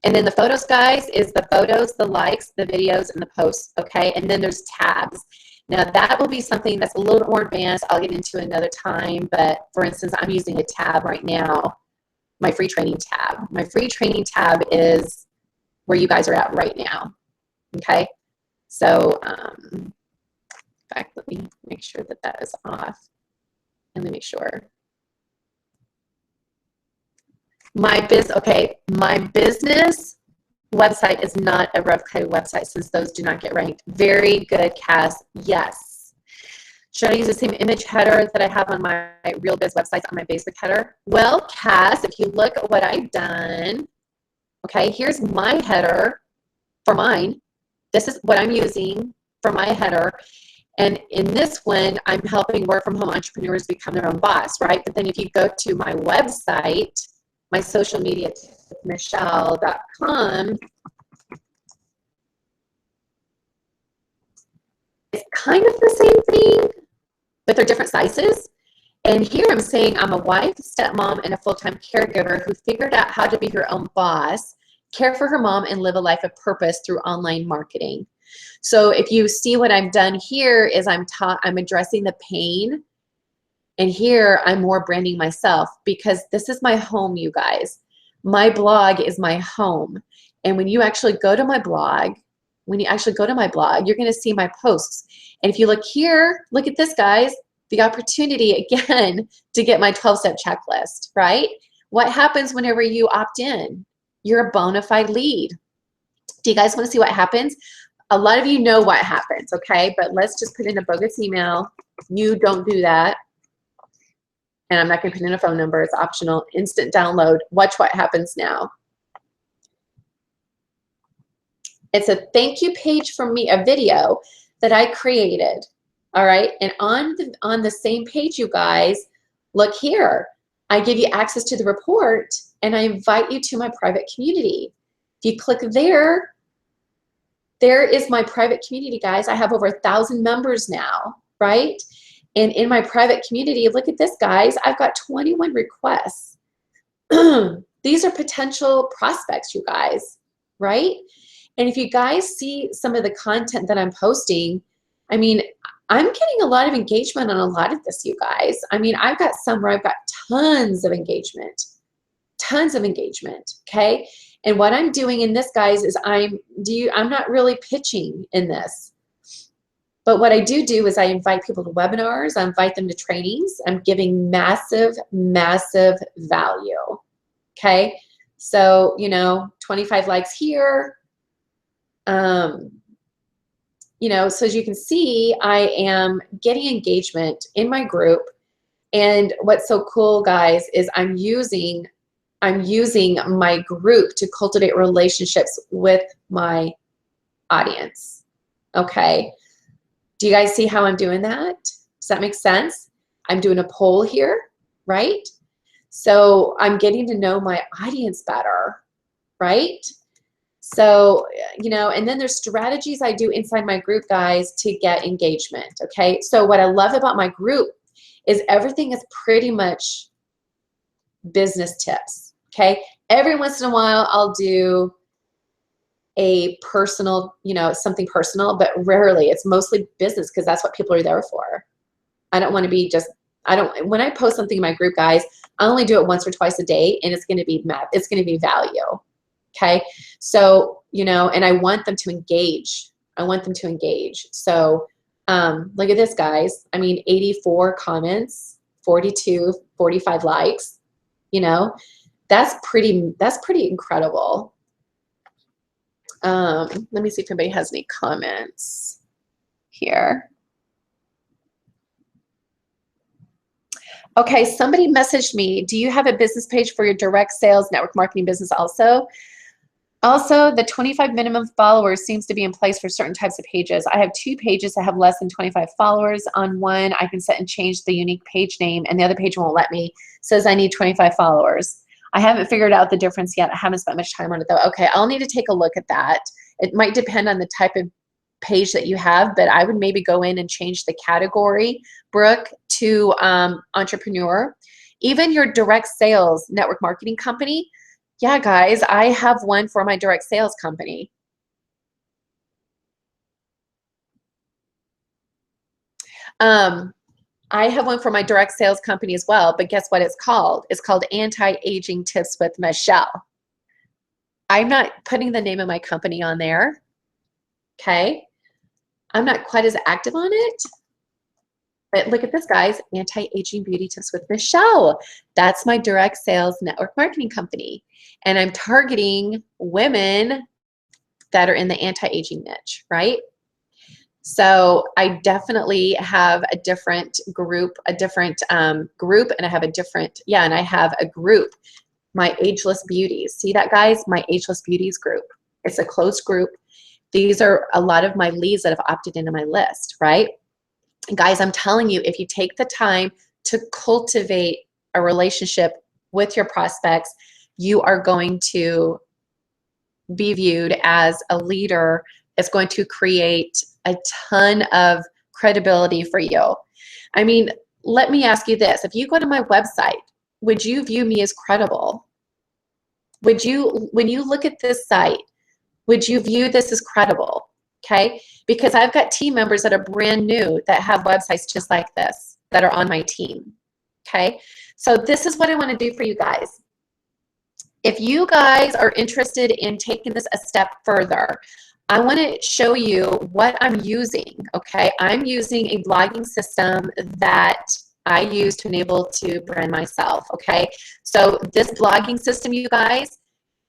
then the photos, guys, is the photos, the likes, the videos, and the posts, okay? And then there's tabs. Now, that will be something that's a little bit more advanced. I'll get into another time, but for instance, I'm using a tab right now, my free training tab. My free training tab is where you guys are at right now, okay? So, in fact, let me make sure that that is off. Let me make sure. My business website is not a rough cut website since those do not get ranked. Very good, Cass. Yes. Should I use the same image header that I have on my real biz websites on my basic header? Well, Cass, if you look at what I've done, okay, here's my header for mine. This is what I'm using for my header. And in this one, I'm helping work from home entrepreneurs become their own boss, right? But then if you go to my website, my social media, michelle.com, it's kind of the same thing, but they're different sizes. And here I'm saying I'm a wife, stepmom, and a full-time caregiver who figured out how to be her own boss, care for her mom, and live a life of purpose through online marketing. So if you see what I've done here is I'm addressing the pain, and here I'm more branding myself because this is my home, you guys. My blog is my home. And when you actually go to my blog, you're going to see my posts. And if you look here, look at this, guys, the opportunity again to get my 12-step checklist, right? What happens whenever you opt in? You're a bona fide lead. Do you guys want to see what happens? A lot of you know what happens, okay? But let's just put in a bogus email. You don't do that. And I'm not going to put in a phone number. It's optional. Instant download. Watch what happens now. It's a thank you page from me, a video that I created. All right. And on the same page, you guys, look here. I give you access to the report, and I invite you to my private community. If you click there, there is my private community, guys. I have over 1,000 members now, right? And in my private community, look at this, guys. I've got 21 requests. These are potential prospects, you guys, right? And if you guys see some of the content that I'm posting, I mean, I'm getting a lot of engagement on a lot of this, you guys. I mean, I've got some where I've got tons of engagement, okay? And what I'm doing in this, guys, is I'm not really pitching in this. But what I do is I invite people to webinars. I invite them to trainings. I'm giving massive, massive value. Okay. So, you know, 25 likes here. You know, so as you can see, I am getting engagement in my group. And what's so cool, guys, is I'm using my group to cultivate relationships with my audience. Okay. Do you guys see how I'm doing that? Does that make sense? I'm doing a poll here, right? So I'm getting to know my audience better, right? So, you know, and then there's strategies I do inside my group, guys, to get engagement, okay? So what I love about my group is everything is pretty much business tips, okay? Every once in a while, I'll do a personal, you know, something personal, but rarely. It's mostly business because that's what people are there for. I don't want to be just, when I post something in my group, guys, I only do it once or twice a day, and it's going to be value. Okay. So, you know, and I want them to engage. I want them to engage. So, look at this, guys. I mean, 84 comments, 45 likes, you know, that's pretty incredible. Let me see if anybody has any comments here. Okay, somebody messaged me, do you have a business page for your direct sales network marketing business also? Also, the 25 minimum followers seems to be in place for certain types of pages. I have 2 pages that have less than 25 followers. On one, I can set and change the unique page name, and the other page won't let me. It says I need 25 followers. I haven't figured out the difference yet. I haven't spent much time on it though. Okay, I'll need to take a look at that. It might depend on the type of page that you have, but I would maybe go in and change the category, Brooke, to entrepreneur. Even your direct sales network marketing company. Yeah, guys, I have one for my direct sales company. I have one for my direct sales company as well, but guess what it's called? It's called Anti-Aging Tips with Michelle. I'm not putting the name of my company on there, okay? I'm not quite as active on it, but look at this, guys, Anti-Aging Beauty Tips with Michelle. That's my direct sales network marketing company. And I'm targeting women that are in the anti-aging niche, right? So I definitely have a different group, and I have a different, yeah, and I have a group, my Ageless Beauties. See that, guys? My Ageless Beauties group. It's a closed group. These are a lot of my leads that have opted into my list, right? And guys, I'm telling you, if you take the time to cultivate a relationship with your prospects, you are going to be viewed as a leader. It's going to create a ton of credibility for you. I mean, let me ask you this. If you go to my website, would you view me as credible? Would you, when you look at this site, would you view this as credible? Okay, because I've got team members that are brand new that have websites just like this that are on my team. Okay, so this is what I want to do for you guys. If you guys are interested in taking this a step further, I want to show you what I'm using. Okay, I'm using a blogging system that I use to enable to brand myself. Okay, so this blogging system, you guys,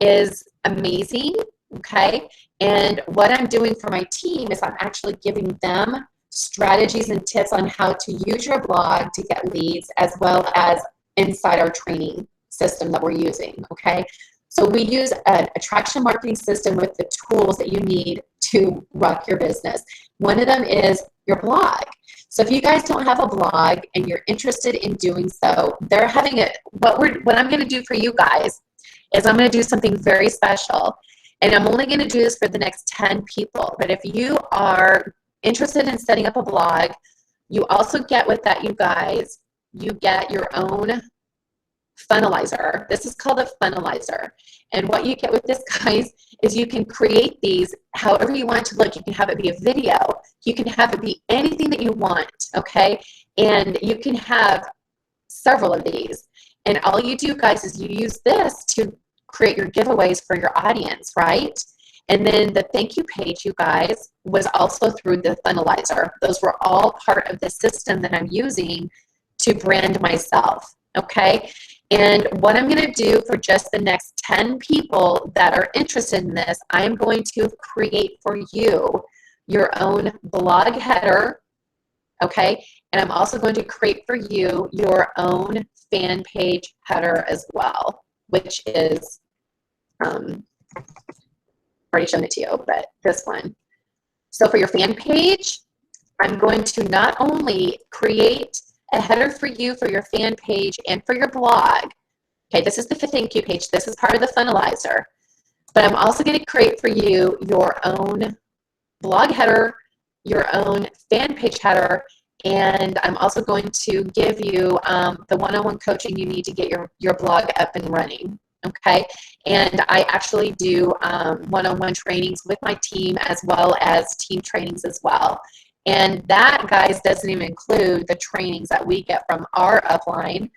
is amazing. Okay, and what I'm doing for my team is I'm actually giving them strategies and tips on how to use your blog to get leads, as well as inside our training system that we're using. Okay, so we use an attraction marketing system with the tools that you need to rock your business. One of them is your blog. So if you guys don't have a blog and you're interested in doing so, they're having it. What I'm going to do for you guys is I'm going to do something very special. And I'm only going to do this for the next 10 people. But if you are interested in setting up a blog, you also get with that, you guys, you get your own funnelizer. This is called a funnelizer. And what you get with this, guys, is you can create these however you want to look. You can have it be a video. You can have it be anything that you want, okay? And you can have several of these. And all you do, guys, is you use this to create your giveaways for your audience, right? And then the thank you page, you guys, was also through the funnelizer. Those were all part of the system that I'm using to brand myself, okay? And what I'm going to do for just the next 10 people that are interested in this, I'm going to create for you your own blog header, okay? And I'm also going to create for you your own fan page header as well, which is, already shown it to you, but this one. So for your fan page, I'm going to not only create a header for you for your fan page and for your blog. Okay, this is the thank you page. This is part of the funnelizer. But I'm also going to create for you your own blog header, your own fan page header, and I'm also going to give you the one-on-one coaching you need to get your blog up and running. Okay, and I actually do one-on-one trainings with my team as well as team trainings as well. And that, guys, doesn't even include the trainings that we get from our upline,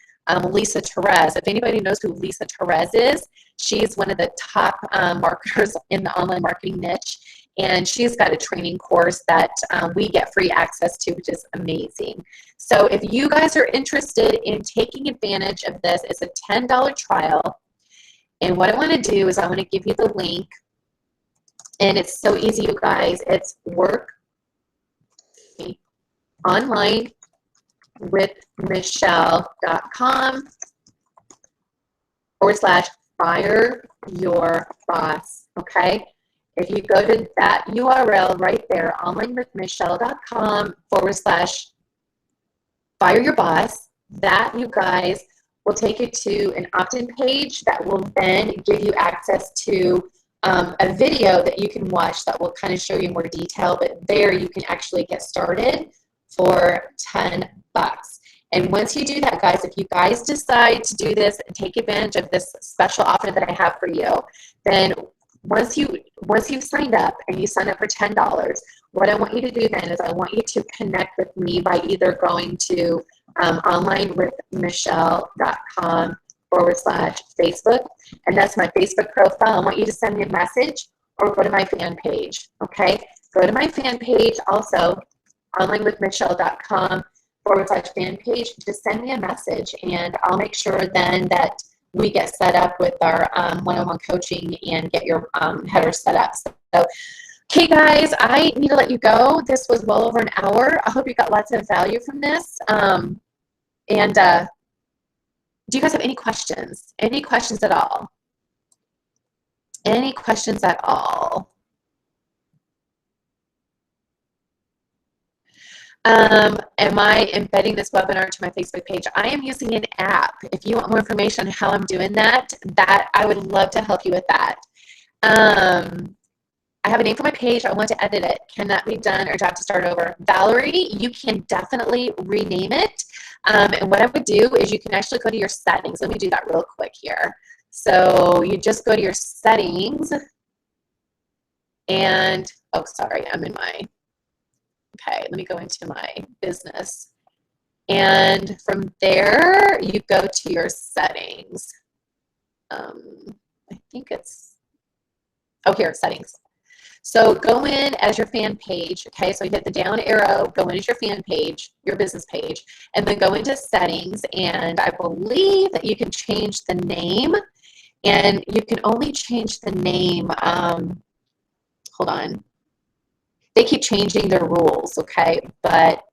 Lisa Therese. If anybody knows who Lisa Therese is, she's one of the top marketers in the online marketing niche. And she's got a training course that we get free access to, which is amazing. So if you guys are interested in taking advantage of this, it's a $10 trial. And what I want to do is I want to give you the link. And it's so easy, you guys. It's workonlinewithmichelle.com/fire your boss. Okay. If you go to that URL right there, onlinewithmichelle.com/fire your boss, that, you guys, will take you to an opt-in page that will then give you access to a video that you can watch that will kind of show you more detail, but there you can actually get started for $10. And once you do that, guys, if you guys decide to do this and take advantage of this special offer that I have for you, then once you've signed up and you sign up for $10, what I want you to do then is I want you to connect with me by either going to onlinewithmichelle.com/Facebook, and that's my Facebook profile. I want you to send me a message or go to my fan page, okay? Go to my fan page also, onlinewithmichelle.com/fan page. Just send me a message, and I'll make sure then that we get set up with our one-on-one coaching and get your header set up. So, okay, guys, I need to let you go. This was well over an hour. I hope you got lots of value from this. Do you guys have any questions? Any questions at all? Any questions at all? Am I embedding this webinar to my Facebook page? I am using an app. If you want more information on how I'm doing that, I would love to help you with that. I have a name for my page. I want to edit it. Can that be done, or do I have to start over? Valerie, you can definitely rename it. And what I would do is you can actually go to your settings. Let me do that real quick here. So you just go to your settings and, oh, sorry, I'm in my, okay, let me go into my business. And from there, you go to your settings. I think it's, oh, here, settings. So go in as your fan page, okay? So you hit the down arrow, go in as your fan page, your business page, and then go into settings, and I believe that you can change the name, and you can only change the name, hold on. They keep changing their rules, okay? But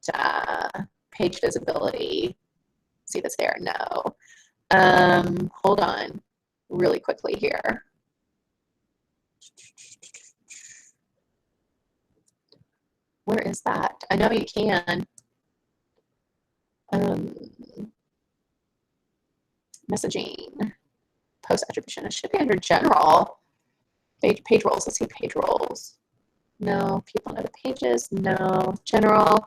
page visibility, see if it's there, no. Hold on really quickly here. Where is that? I know you can. Messaging, post attribution. It should be under general. Page roles. Let's see page roles. No. People know the pages. No. General.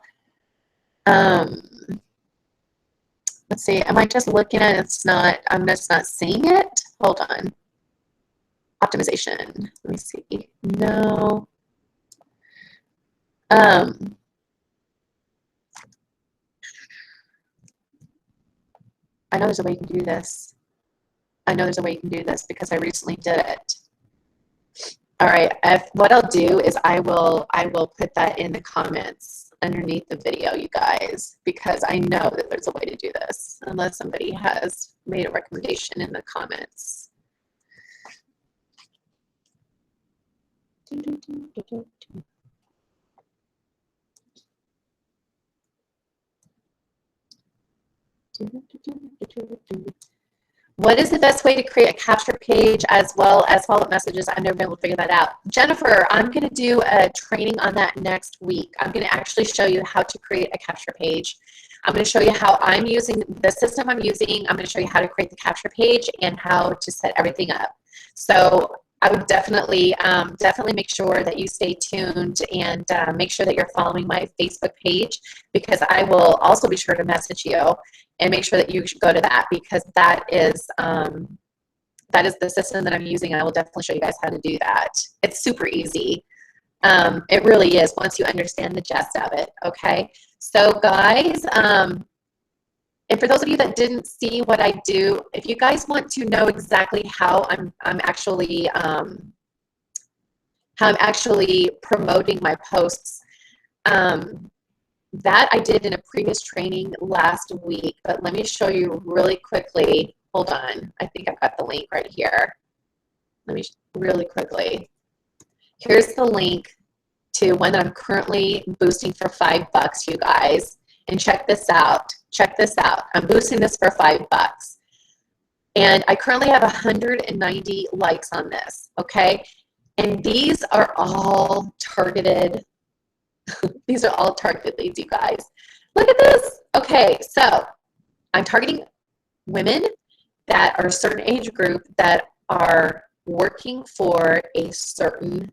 Let's see. Am I just looking at it? It's not. I'm just not seeing it. Hold on. Optimization. Let me see. No. I know there's a way you can do this. I know there's a way you can do this because I recently did it. All right, what I'll do is I will put that in the comments underneath the video, you guys, because I know that there's a way to do this, unless somebody has made a recommendation in the comments. What is the best way to create a capture page as well as follow-up messages? I've never been able to figure that out. Jennifer, I'm going to do a training on that next week. I'm going to actually show you how to create a capture page. I'm going to show you how I'm using the system I'm using. I'm going to show you how to create the capture page and how to set everything up. So I would definitely make sure that you stay tuned and make sure that you're following my Facebook page, because I will also be sure to message you and make sure that you go to that, because that is the system that I'm using. I will definitely show you guys how to do that. It's super easy. It really is, once you understand the gist of it. Okay, so guys, and for those of you that didn't see what I do, if you guys want to know exactly how I'm actually promoting my posts, that I did in a previous training last week, but let me show you really quickly. Hold on, I think I've got the link right here. Let me really quickly. Here's the link to one that I'm currently boosting for $5, you guys. And check this out. Check this out. I'm boosting this for $5. And I currently have 190 likes on this, okay? And these are all targeted. These are all targeted leads, you guys. Look at this. Okay, so I'm targeting women that are a certain age group that are working for a certain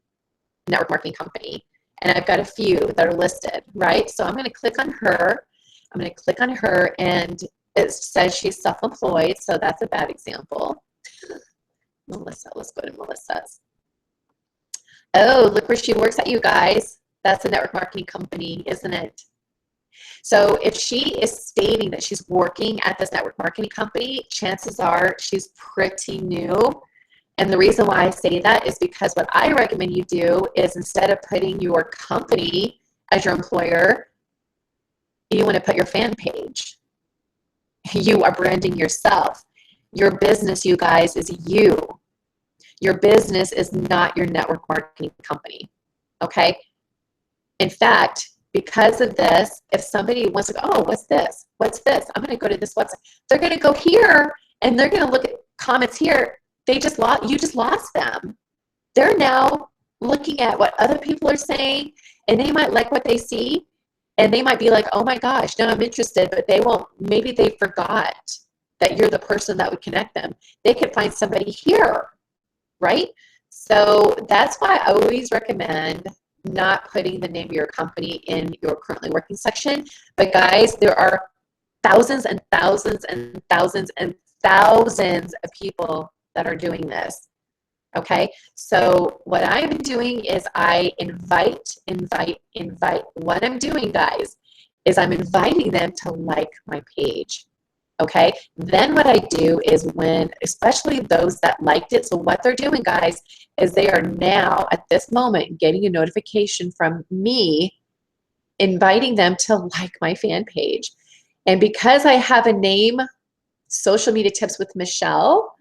network marketing company. And I've got a few that are listed, right? So I'm going to click on her. I'm going to click on her, and it says she's self-employed, so that's a bad example. Melissa, let's go to Melissa's. Oh, look where she works at, you guys. That's a network marketing company, isn't it? So if she is stating that she's working at this network marketing company, chances are she's pretty new. And the reason why I say that is because what I recommend you do is, instead of putting your company as your employer, you want to put your fan page. You are branding yourself. Your business, you guys, is you. Your business is not your network marketing company, okay? In fact, because of this, if somebody wants to go, oh, what's this? What's this? I'm going to go to this website. They're going to go here, and they're going to look at comments here. You just lost them. They're now looking at what other people are saying, and they might like what they see, and they might be like, oh my gosh, no, I'm interested, but they won't. Maybe they forgot that you're the person that would connect them. They could find somebody here, right? So that's why I always recommend not putting the name of your company in your currently working section. But guys, there are thousands and thousands and thousands and thousands of people that are doing this. Okay, so what I'm doing is I invite. What I'm doing, guys, is I'm inviting them to like my page. Okay, then what I do is, when, especially those that liked it, so what they're doing, guys, is they are now at this moment getting a notification from me inviting them to like my fan page. And because I have a name, Social Media Tips with Michelle,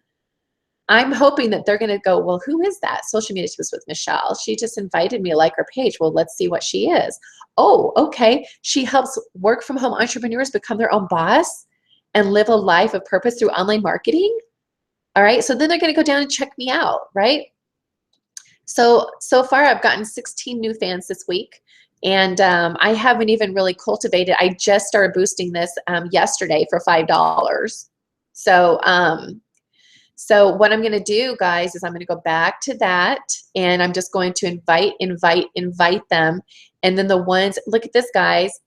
I'm hoping that they're going to go, well, who is that? Social Media Tips with Michelle. She just invited me to like her page. Well, let's see what she is. Oh, okay. She helps work from home entrepreneurs become their own boss and live a life of purpose through online marketing. All right. So then they're going to go down and check me out, right? So far I've gotten 16 new fans this week. And I haven't even really cultivated. I just started boosting this yesterday for $5. So what I'm going to do, guys, is I'm going to go back to that, and I'm just going to invite them. And then the ones, look at this, guys,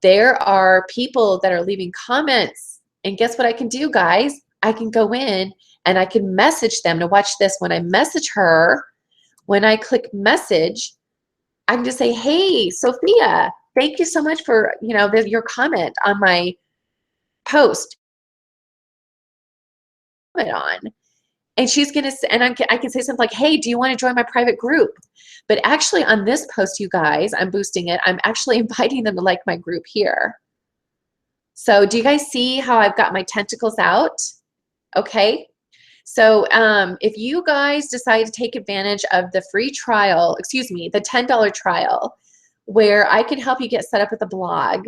there are people that are leaving comments. And guess what I can do, guys? I can go in and I can message them. To watch this, when I message her, when I click message, I can just say, hey, Sophia, thank you so much for, your comment on my post. On. And she's going to, and I can say something like, hey, do you want to join my private group? But actually on this post, you guys, I'm boosting it. I'm actually inviting them to like my group here. So do you guys see how I've got my tentacles out? Okay. So if you guys decide to take advantage of the free trial, excuse me, the $10 trial, where I can help you get set up with a blog,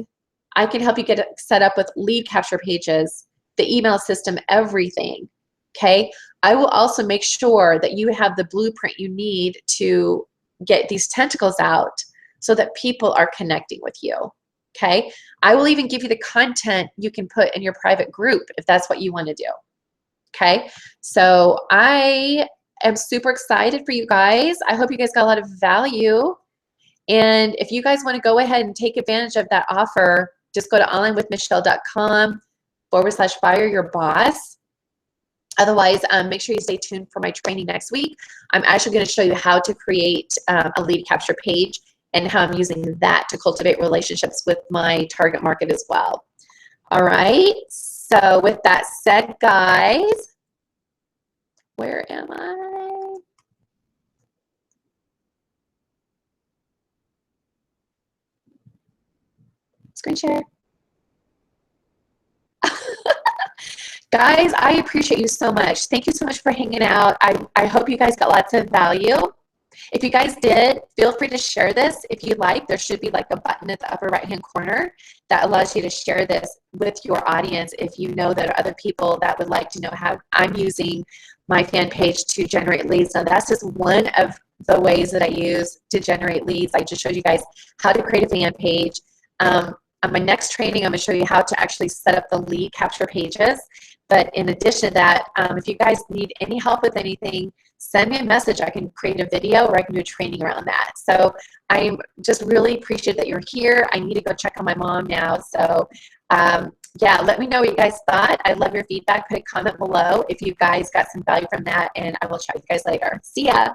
I can help you get set up with lead capture pages, the email system, everything, okay? I will also make sure that you have the blueprint you need to get these tentacles out so that people are connecting with you, okay? I will even give you the content you can put in your private group if that's what you want to do. Okay, so I am super excited for you guys. I hope you guys got a lot of value. And if you guys want to go ahead and take advantage of that offer, just go to onlinewithmichelle.com/fire your boss. Otherwise, make sure you stay tuned for my training next week. I'm actually going to show you how to create a lead capture page and how I'm using that to cultivate relationships with my target market as well. All right. So with that said, guys, where am I? Screen share. Guys, I appreciate you so much. Thank you so much for hanging out. I hope you guys got lots of value. If you guys did, feel free to share this if you like. There should be like a button at the upper right-hand corner that allows you to share this with your audience if you know there are other people that would like to know how I'm using my fan page to generate leads. Now, that's just one of the ways that I use to generate leads. I just showed you guys how to create a fan page. On my next training, I'm going to show you how to actually set up the lead capture pages. But in addition to that, if you guys need any help with anything, send me a message. I can create a video or I can do a training around that. So I just really appreciate that you're here. I need to go check on my mom now. So yeah, let me know what you guys thought. I love your feedback. Put a comment below if you guys got some value from that, and I will chat with you guys later. See ya.